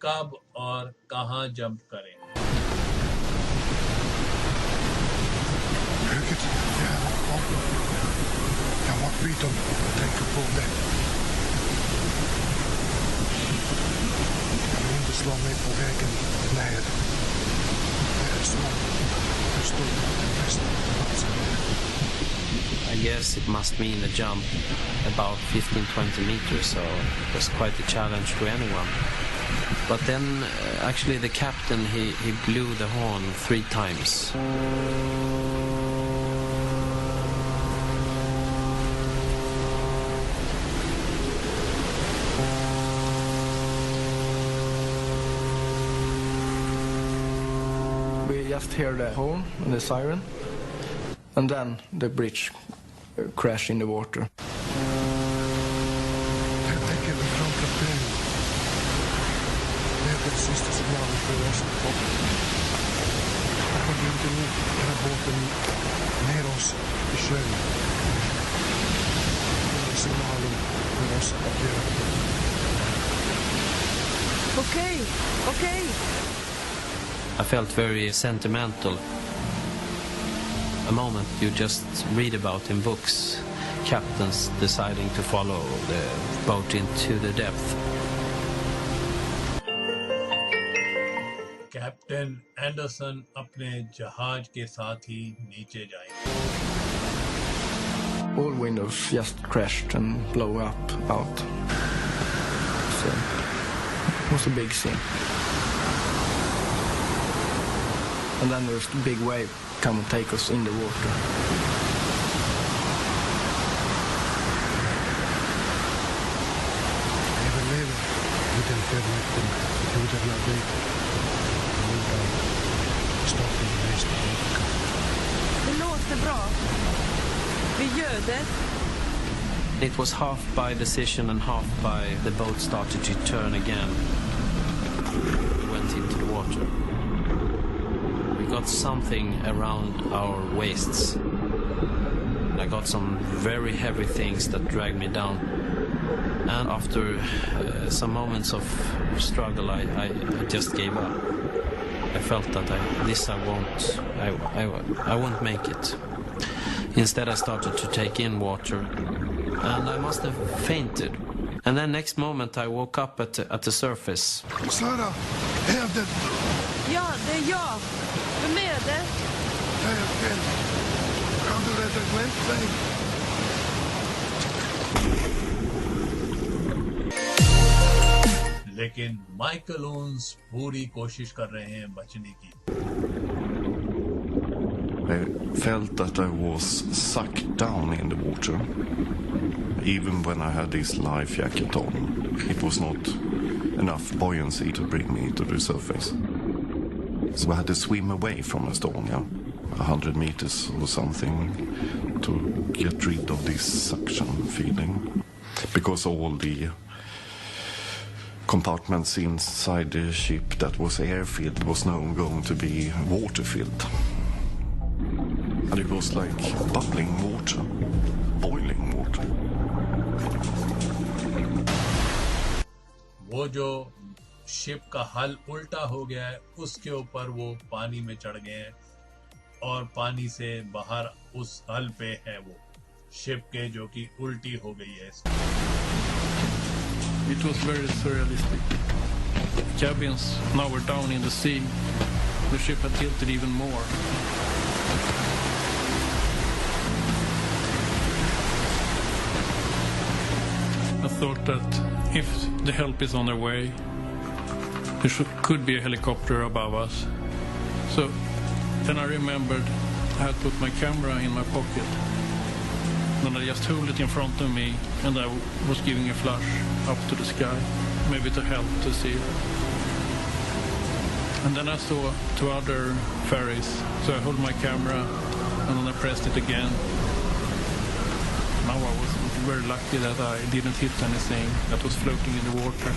कब और कहां जंप करें। I guess it must mean a jump about 15-20 meters, so it was quite a challenge to anyone. But then, actually, the captain, he blew the horn 3 times. We just hear the horn and the siren, and then the bridge crashed in the water. Jag tänker vi framför oss och vi inte nog den här båten ner oss i sjön. Signalen för oss att göra det. Okej. I felt very sentimental. A moment you just read about in books. Captains deciding to follow the boat into the depth. Captain Anderson अपने जहाज के साथ ही नीचे जाएंगे. All windows just crashed and blew up out. So it was a big scene. And then there's the big wave come and take us in the water. Det låter bra. Vi gör det. It was half by decision and half by the boat started to turn again. We went into the water. We got something around our waists. I got some very heavy things that dragged me down. And after some moments of struggle, I just gave up. I felt that I won't make it. Instead, I started to take in water, and I must have fainted. And then next moment, I woke up at the surface. Sara, är det? Ja, det är jag. Vem är det? Okej. Kan du rädda Glenn? लेकिन Michael ons पूरी कोशिश कर रहे हैं बचने की. I felt that I was sucked down in the water. Even when I had this life jacket on, it was not enough buoyancy to bring me to the surface. So I had to swim away from Estonia, 100 meters or something, to get rid of this suction feeling. Because all the compartments inside the ship that was air-filled was now going to be water-filled. And it was like bubbling water, boiling water. वो जो ship का हल उल्टा हो गया है, उसके ऊपर वो पानी में चढ़ गए हैं और पानी से बाहर उस हल पे है वो शिप के, जो कि उल्टी हो गई है. It was very surrealistic. Cabins now were down in the sea. The ship had tilted even more. I thought that if the help is on their way, there could be a helicopter above us. So then I remembered I had put my camera in my pocket. And I just hold it in front of me, and I was giving a flash up to the sky, maybe to help to see it. And then I saw two other ferries, so I held my camera, and then I pressed it again. Now I was very lucky that I didn't hit anything that was floating in the water.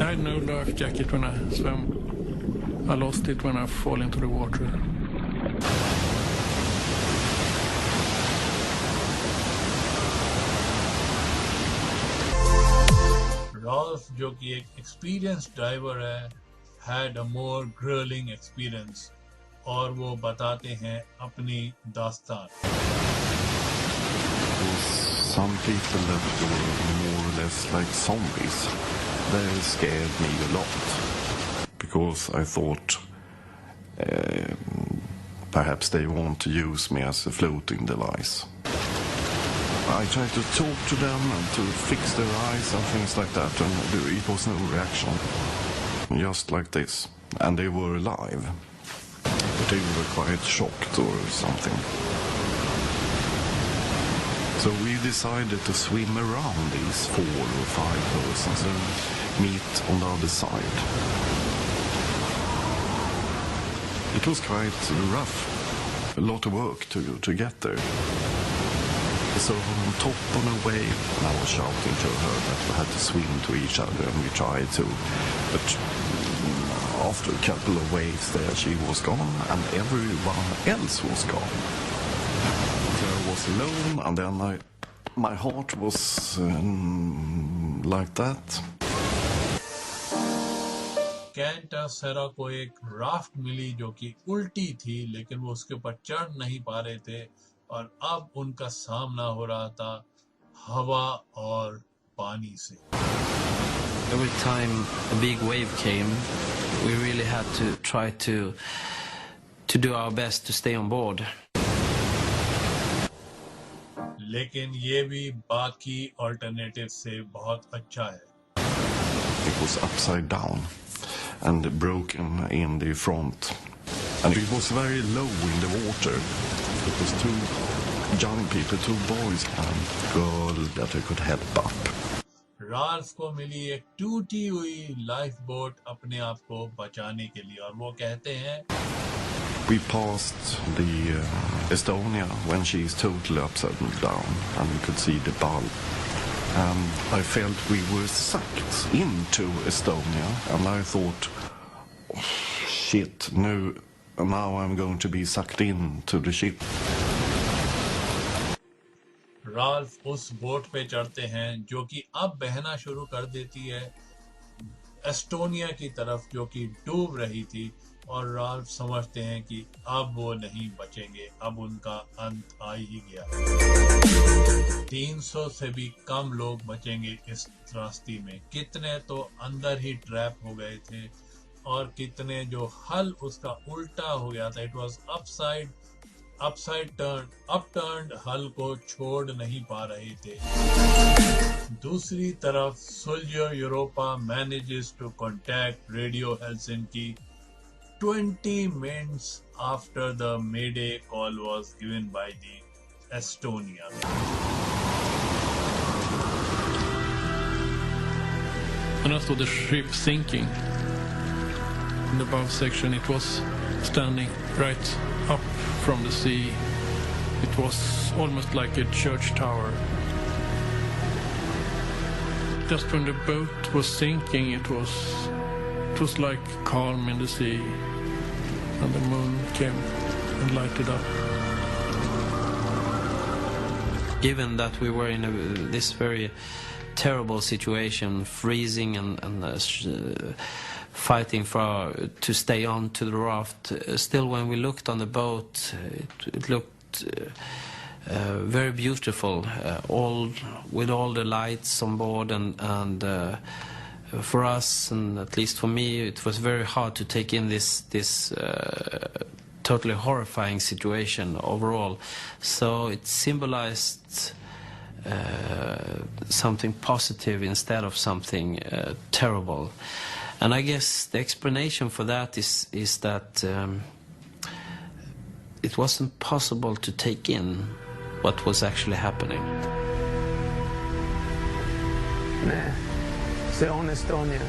I had no life jacket when I swam. I lost it when I fall into the water. Rolf, जो कि एक experience driver है, had a more grueling experience, और वो बताते हैं अपनी दास्तान. Some people that were more or less like zombies, they scared me a lot. Because I thought perhaps they want to use me as a floating device. I tried to talk to them and to fix their eyes and things like that, and it was no reaction. Just like this. And they were alive. But they were quite shocked or something. So we decided to swim around these 4 or 5 persons and meet on the other side. It was quite rough. A lot of work to get there. So on top on a wave, I was shouting to her that we had to swim to each other, and we tried to. But after a couple of waves there, she was gone, and everyone else was gone. So I was alone, and then my heart was like that. कैंटासेरा को एक raft मिली जो कि उल्टी थी, लेकिन वो उसके ऊपर चढ़ नहीं पा रहे थे, और अब उनका सामना हो रहा था हवा और पानी से. Every time a big wave came, we really had to try to do our best to stay on board. लेकिन ये भी बाकी अल्टरनेटिव से बहुत अच्छा है. It was upside down and broken in the front, and it was very low in the water. It was two young people, two boys and a girl that I could help up. Ralph को मिली एक टूटी हुई life boat अपने आप को बचाने के लिए, और वो कहते हैं We passed the Estonia when she is totally upside down, and we could see the bulb. I felt we were sucked into Estonia, and I thought, oh, shit, now I'm going to be sucked into the ship. Ralph उस boat पे चढ़ते हैं जो कि अब बहना शुरू कर देती है एस्टोनिया की तरफ, जो कि डूब रही थी, और राल्फ समझते हैं कि अब वो नहीं बचेंगे, अब उनका अंत आ ही गया. 300 से भी कम लोग बचेंगे इस त्रासदी में. कितने तो अंदर ही ट्रैप हो गए थे, और कितने जो हल उसका उल्टा हो गया था. इट वाज अपटर्न्ड हल को छोड़ नहीं पा रहे थे. दूसरी तरफ soldier Europa manages to contact radio Helsinki 20 minutes after the Mayday call was given by the Estonia. And I saw the ship sinking. In the bow section, it was standing right up from the sea. It was almost like a church tower. Just when the boat was sinking, it was like calm in the sea, and the moon came and lighted up. Given that we were in this very terrible situation, freezing and fighting to stay on to the raft, still when we looked on the boat, it looked very beautiful, with all the lights on board, and for us, and at least for me, it was very hard to take in this totally horrifying situation overall. So it symbolized something positive instead of something terrible. And I guess the explanation for that is that it wasn't possible to take in what was actually happening. Nej. Se on Estonia.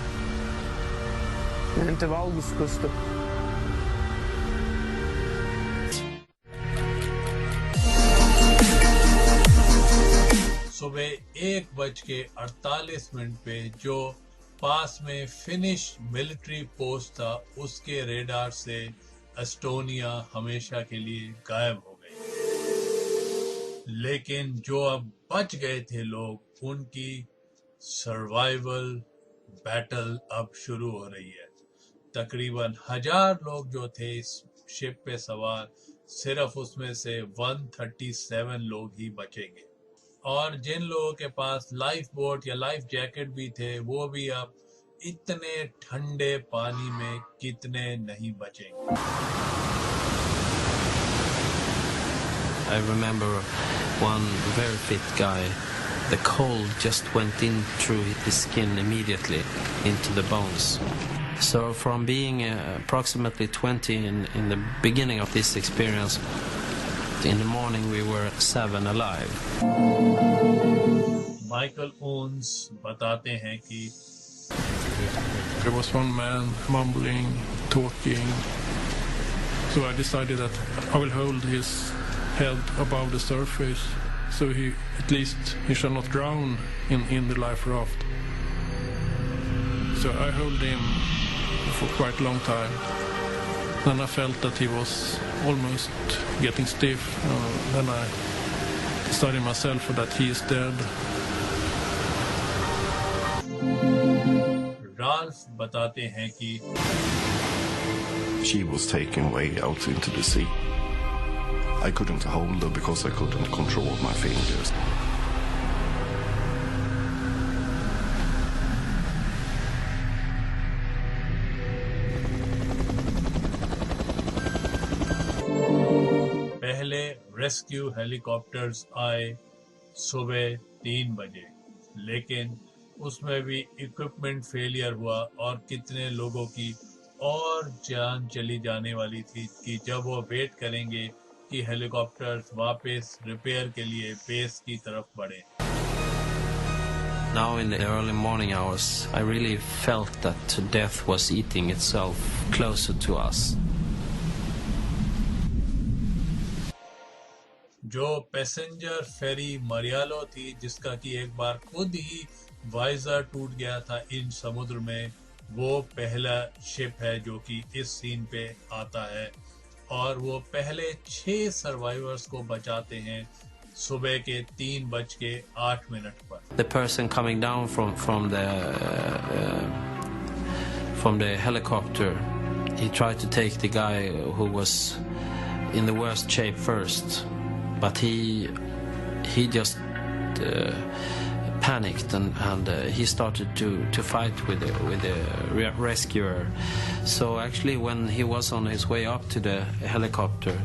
Men inte valguskusta. सुबह 1:48 पे जो पास में finish military post था, उसके radar से Estonia हमेशा के लिए गायब हो गई. लेकिन जो अब बच गए थे लोग, उनकी सर्वाइवल बैटल अब शुरू हो रही है. तकरीबन 1000 लोग जो थे इस शिप पे सवार, सिर्फ उसमें से 137 लोग ही बचेंगे, और जिन लोगों के पास लाइफ बोट या लाइफ जैकेट भी थे, वो भी अब इतने ठंडे पानी में कितने नहीं बचेंगे. I remember one very fit guy. The cold just went in through his skin immediately into the bones. So from being approximately 20 in the beginning of this experience, in the morning we were 7 alive. Michael Owens बताते हैं कि there was one man mumbling, talking. So I decided that I will hold his head above the surface, so at least he shall not drown in the life raft. So I hold him for quite a long time. Then I felt that he was almost getting stiff. Then I studied myself that he is dead. Ralph बताते हैं कि she was taken way out into the sea. I couldn't hold her because I couldn't control my fingers. पहले rescue helicopters आए सुबह 3 बजे, लेकिन उसमें भी इक्विपमेंट फेलियर हुआ और कितने लोगों की और जान चली जाने वाली थी कि जब वो वेट करेंगे कि हेलीकॉप्टर्स वापस रिपेयर के लिए बेस की तरफ बढ़े. Now in the early morning hours, I really felt that death was eating itself closer to us. जो पैसेंजर फेरी मरियालो थी, जिसका कि एक बार खुद ही वाइजर टूट गया था इन समुद्र में, वो पहला शिप है जो कि इस सीन पे आता है और वो पहले 6 सर्वाइवर्स को बचाते हैं सुबह के 3:08 पर. The person coming down from the helicopter, he tried to take the guy who was in the worst shape first, but he just panicked and he started to fight with the rescuer. So actually, when he was on his way up to the helicopter,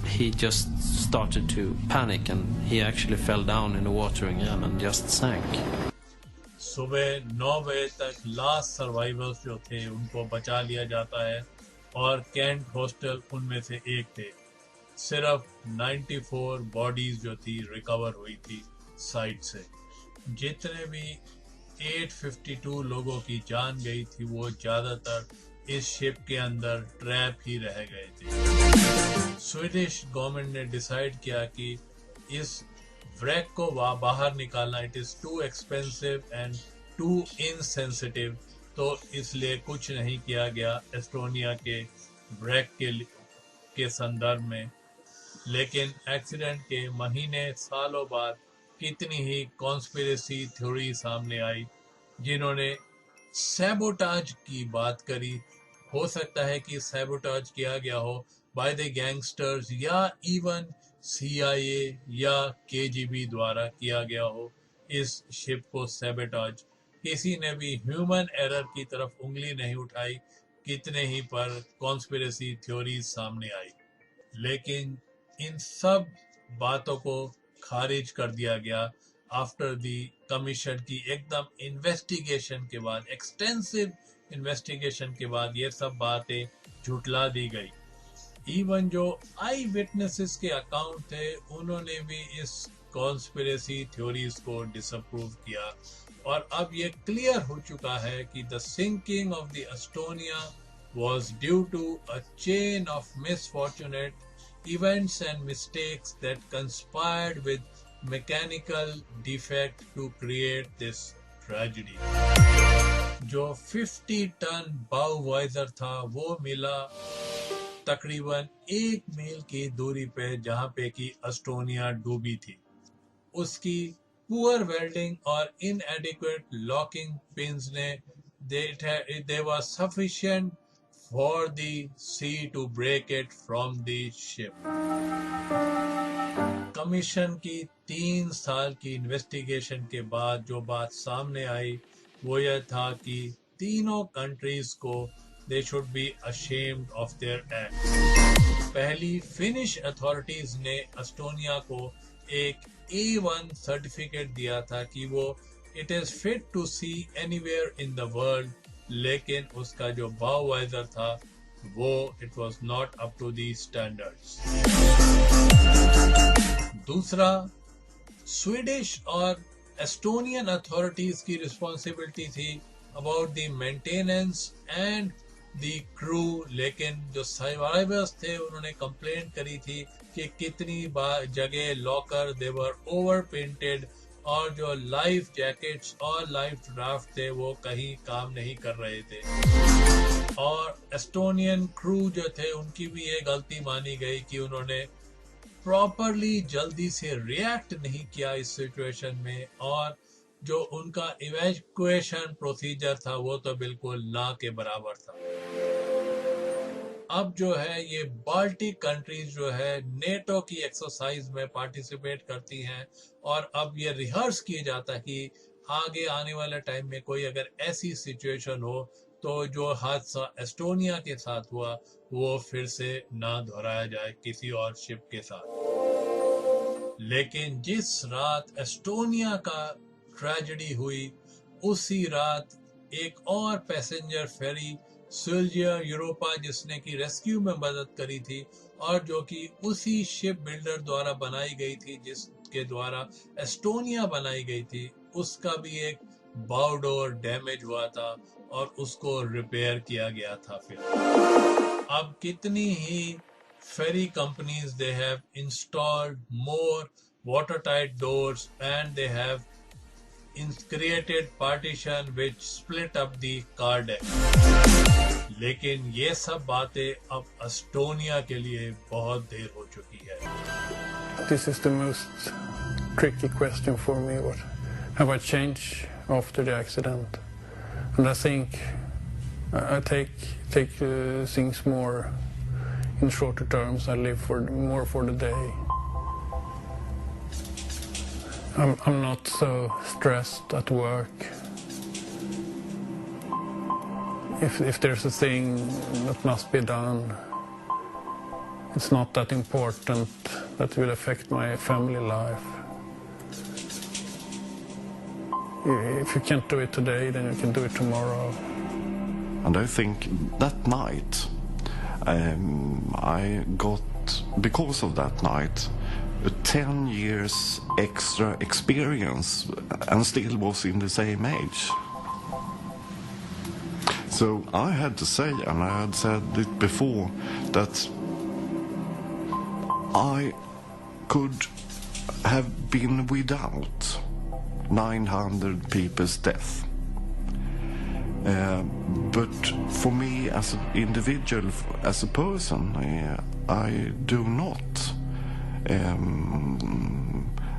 he just started to panic and he actually fell down in the water again and just sank. सुबह 9 बजे तक last survivors जो थे उनको बचा लिया जाता है और कैंट हॉस्टल उनमें से एक थे. सिर्फ 94 बॉडीज जो थी रिकवर हुई थी साइट से. जितने भी 852 लोगों की जान गई थी वो ज्यादातर इस शिप के अंदर ट्रैप ही रह गए थे. स्वीडिश गवर्नमेंट ने डिसाइड किया कि इस व्रैक को बाहर निकालना it is too expensive and too insensitive, तो इसलिए कुछ नहीं किया गया एस्टोनिया के व्रैक के संदर्भ में. लेकिन एक्सीडेंट के महीने सालों बाद कितनी ही कॉन्स्पिरेसी थ्योरी सामने आई जिन्होंने सैबोटाज की बात करी. हो सकता है कि सैबोटाज किया गया हो बाय द गैंगस्टर्स या इवन CIA या KGB द्वारा किया गया हो इस शिप को सैबोटाज. किसी ने भी ह्यूमन एरर की तरफ उंगली नहीं उठाई. कितने ही पर कॉन्स्पिरेसी थ्योरीज सामने आई, लेकिन इन सब बातों को खारिज कर दिया गया आफ्टर दी कमीशन की एकदम इन्वेस्टिगेशन के बाद, एक्सटेंसिव इन्वेस्टिगेशन के बाद ये सब बातें झुटला दी गई. इवन जो आई विटनेसेस के अकाउंट थे उन्होंने भी इस कॉन्स्पिरेसी थ्योरीज को डिसअप्रूव किया और अब ये क्लियर हो चुका है कि the sinking of the Estonia was due to a chain of misfortunate events and mistakes that conspired with mechanical defect to create this tragedy. जो 50 टन बाउ वाइजर था वो मिला तकरीबन 1 मील की दूरी पे जहां पे कि एस्टोनिया डूबी थी. उसकी पुअर वेल्डिंग और inadequate locking pins ने they were sufficient for the sea to break it from the ship. Commission की 3 साल की इन्वेस्टिगेशन के बाद जो बात सामने आई वो यह था कि तीनों कंट्रीज को they should be ashamed of their acts. पहली फिनिश अथॉरिटीज ने एस्टोनिया को एक A1 सर्टिफिकेट दिया था कि वो it is fit to sea anywhere in the world, लेकिन उसका जो बाउ वाइजर था वो it was not up to the standards. दूसरा, स्वीडिश और एस्टोनियन अथॉरिटीज की रिस्पॉन्सिबिलिटी थी about the maintenance and the crew, लेकिन जो सर्वाइवर्स थे उन्होंने कंप्लेंट करी थी कि कितनी जगह locker they were over painted और जो लाइफ जैकेट्स और लाइफ ड्राफ्ट थे वो कहीं काम नहीं कर रहे थे. और एस्टोनियन क्रू जो थे उनकी भी ये गलती मानी गई कि उन्होंने प्रॉपरली जल्दी से रिएक्ट नहीं किया इस सिचुएशन में, और जो उनका इवैक्यूएशन प्रोसीजर था वो तो बिल्कुल ना के बराबर था। अब जो है ये बाल्टिक कंट्रीज जो है नेटो की एक्सरसाइज में पार्टिसिपेट करती हैं, और अब ये रिहर्स किया जाता है कि आगे आने वाले टाइम में कोई अगर ऐसी सिचुएशन हो तो जो हादसा एस्टोनिया के साथ हुआ वो फिर से ना दोहराया जाए किसी और शिप के साथ। लेकिन जिस रात एस्टोनिया का ट्रेजेडी हुई उसी रात एक और पैसेंजर फेरी सुल्जियर यूरोपा, जिसने की रेस्क्यू में मदद करी थी और जो कि उसी शिप बिल्डर द्वारा बनाई गई थी जिसके द्वारा एस्टोनिया बनाई गई थी, उसका भी एक बाउ डोर डैमेज हुआ था और उसको रिपेयर किया गया था। फिर अब कितनी ही ferry companies they have installed more watertight doors and they have created partition which split up the car deck. लेकिन ये सब बातें अब एस्टोनिया के लिए बहुत देर हो चुकी है। This is the most tricky question for me. What have I changed after the accident? And I think I take things more in shorter terms. I live more for the day. I'm not so stressed at work. If there's a thing that must be done, it's not that important that will affect my family life. If you can't do it today, then you can do it tomorrow. And I think that night, I got, because of that night, 10 years extra experience and still was in the same age. So I had to say, and I had said it before, that I could have been without 900 people's death. But for me as an individual, as a person, I do not.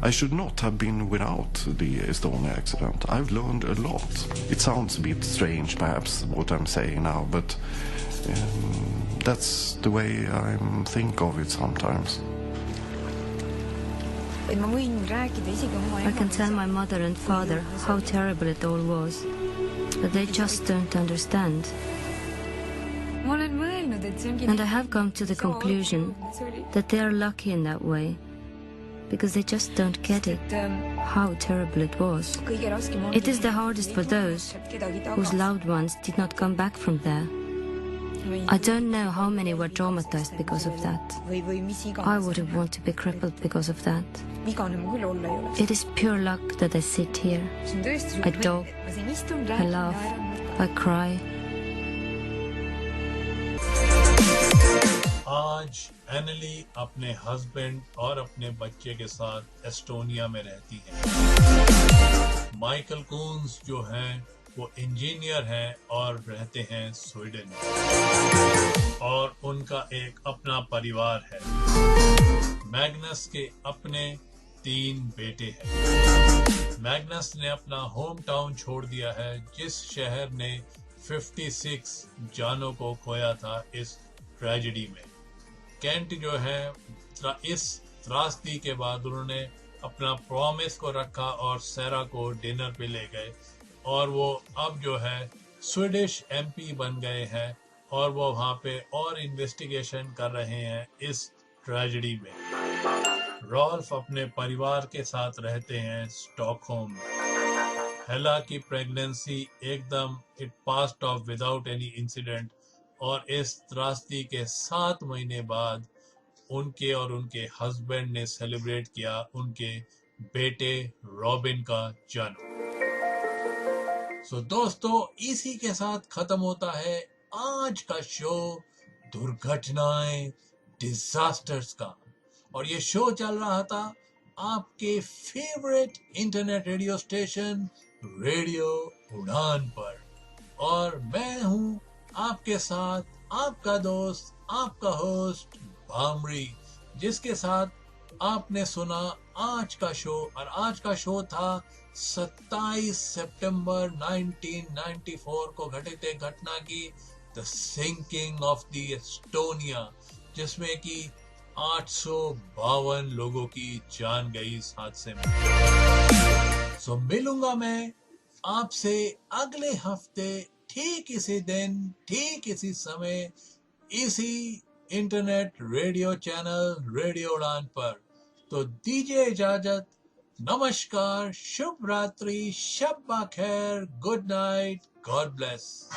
I should not have been without the Estonia accident. I've learned a lot. It sounds a bit strange, perhaps, what I'm saying now, but that's the way I think of it sometimes. I can tell my mother and father how terrible it all was, but they just don't understand. And I have come to the conclusion that they are lucky in that way, because they just don't get it, how terrible it was. It is the hardest for those whose loved ones did not come back from there. I don't know how many were traumatized because of that. I wouldn't want to be crippled because of that. It is pure luck that I sit here. I talk, I laugh, I cry. आज एनली अपने husband और अपने बच्चे के साथ Estonia में रहती है। माइकल कून्स जो हैं वो इंजीनियर हैं और रहते हैं स्वीडन में, और उनका एक अपना परिवार है। मैग्नस के अपने 3 बेटे हैं। मैग्नस ने अपना होम टाउन छोड़ दिया है, जिस शहर ने 56 जानों को खोया था इस ट्रेजेडी में। केंट जो है इस त्रासदी के बाद उन्होंने अपना प्रॉमिस को रखा और सैरा को डिनर पे ले गए, और वो अब जो है स्वीडिश एमपी बन गए हैं और वो वहाँ पे और इन्वेस्टिगेशन कर रहे हैं इस ट्रेजेडी में। रॉल्फ अपने परिवार के साथ रहते हैं स्टॉकहोम में। हेला की प्रेगनेंसी एकदम it passed of without any incident, और इस त्रासदी के 7 महीने बाद उनके और उनके हस्बैंड ने सेलिब्रेट किया उनके बेटे रॉबिन का जन्म। दोस्तों, इसी के साथ खत्म होता है आज का शो दुर्घटनाएं डिजास्टर्स का, और ये शो चल रहा था आपके favourite internet radio station radio उड़ान पर, और मैं हूं आपके साथ आपका दोस्त, आपका होस्ट भामरी, जिसके साथ आपने सुना आज का शो। और आज का शो था 27 सितंबर 1994 को घटित एक घटना की, the sinking of the Estonia, जिसमें कि 852 लोगों की जान गई इस हादसे में। सो मिलूंगा मैं आपसे अगले हफ्ते ठीक इसी दिन, ठीक इसी समय, इसी इंटरनेट रेडियो चैनल रेडियो उड़ान पर। तो दीजिए इजाजत। नमस्कार, शुभ रात्रि, शब खैर, गुड नाइट, गॉड ब्लेस।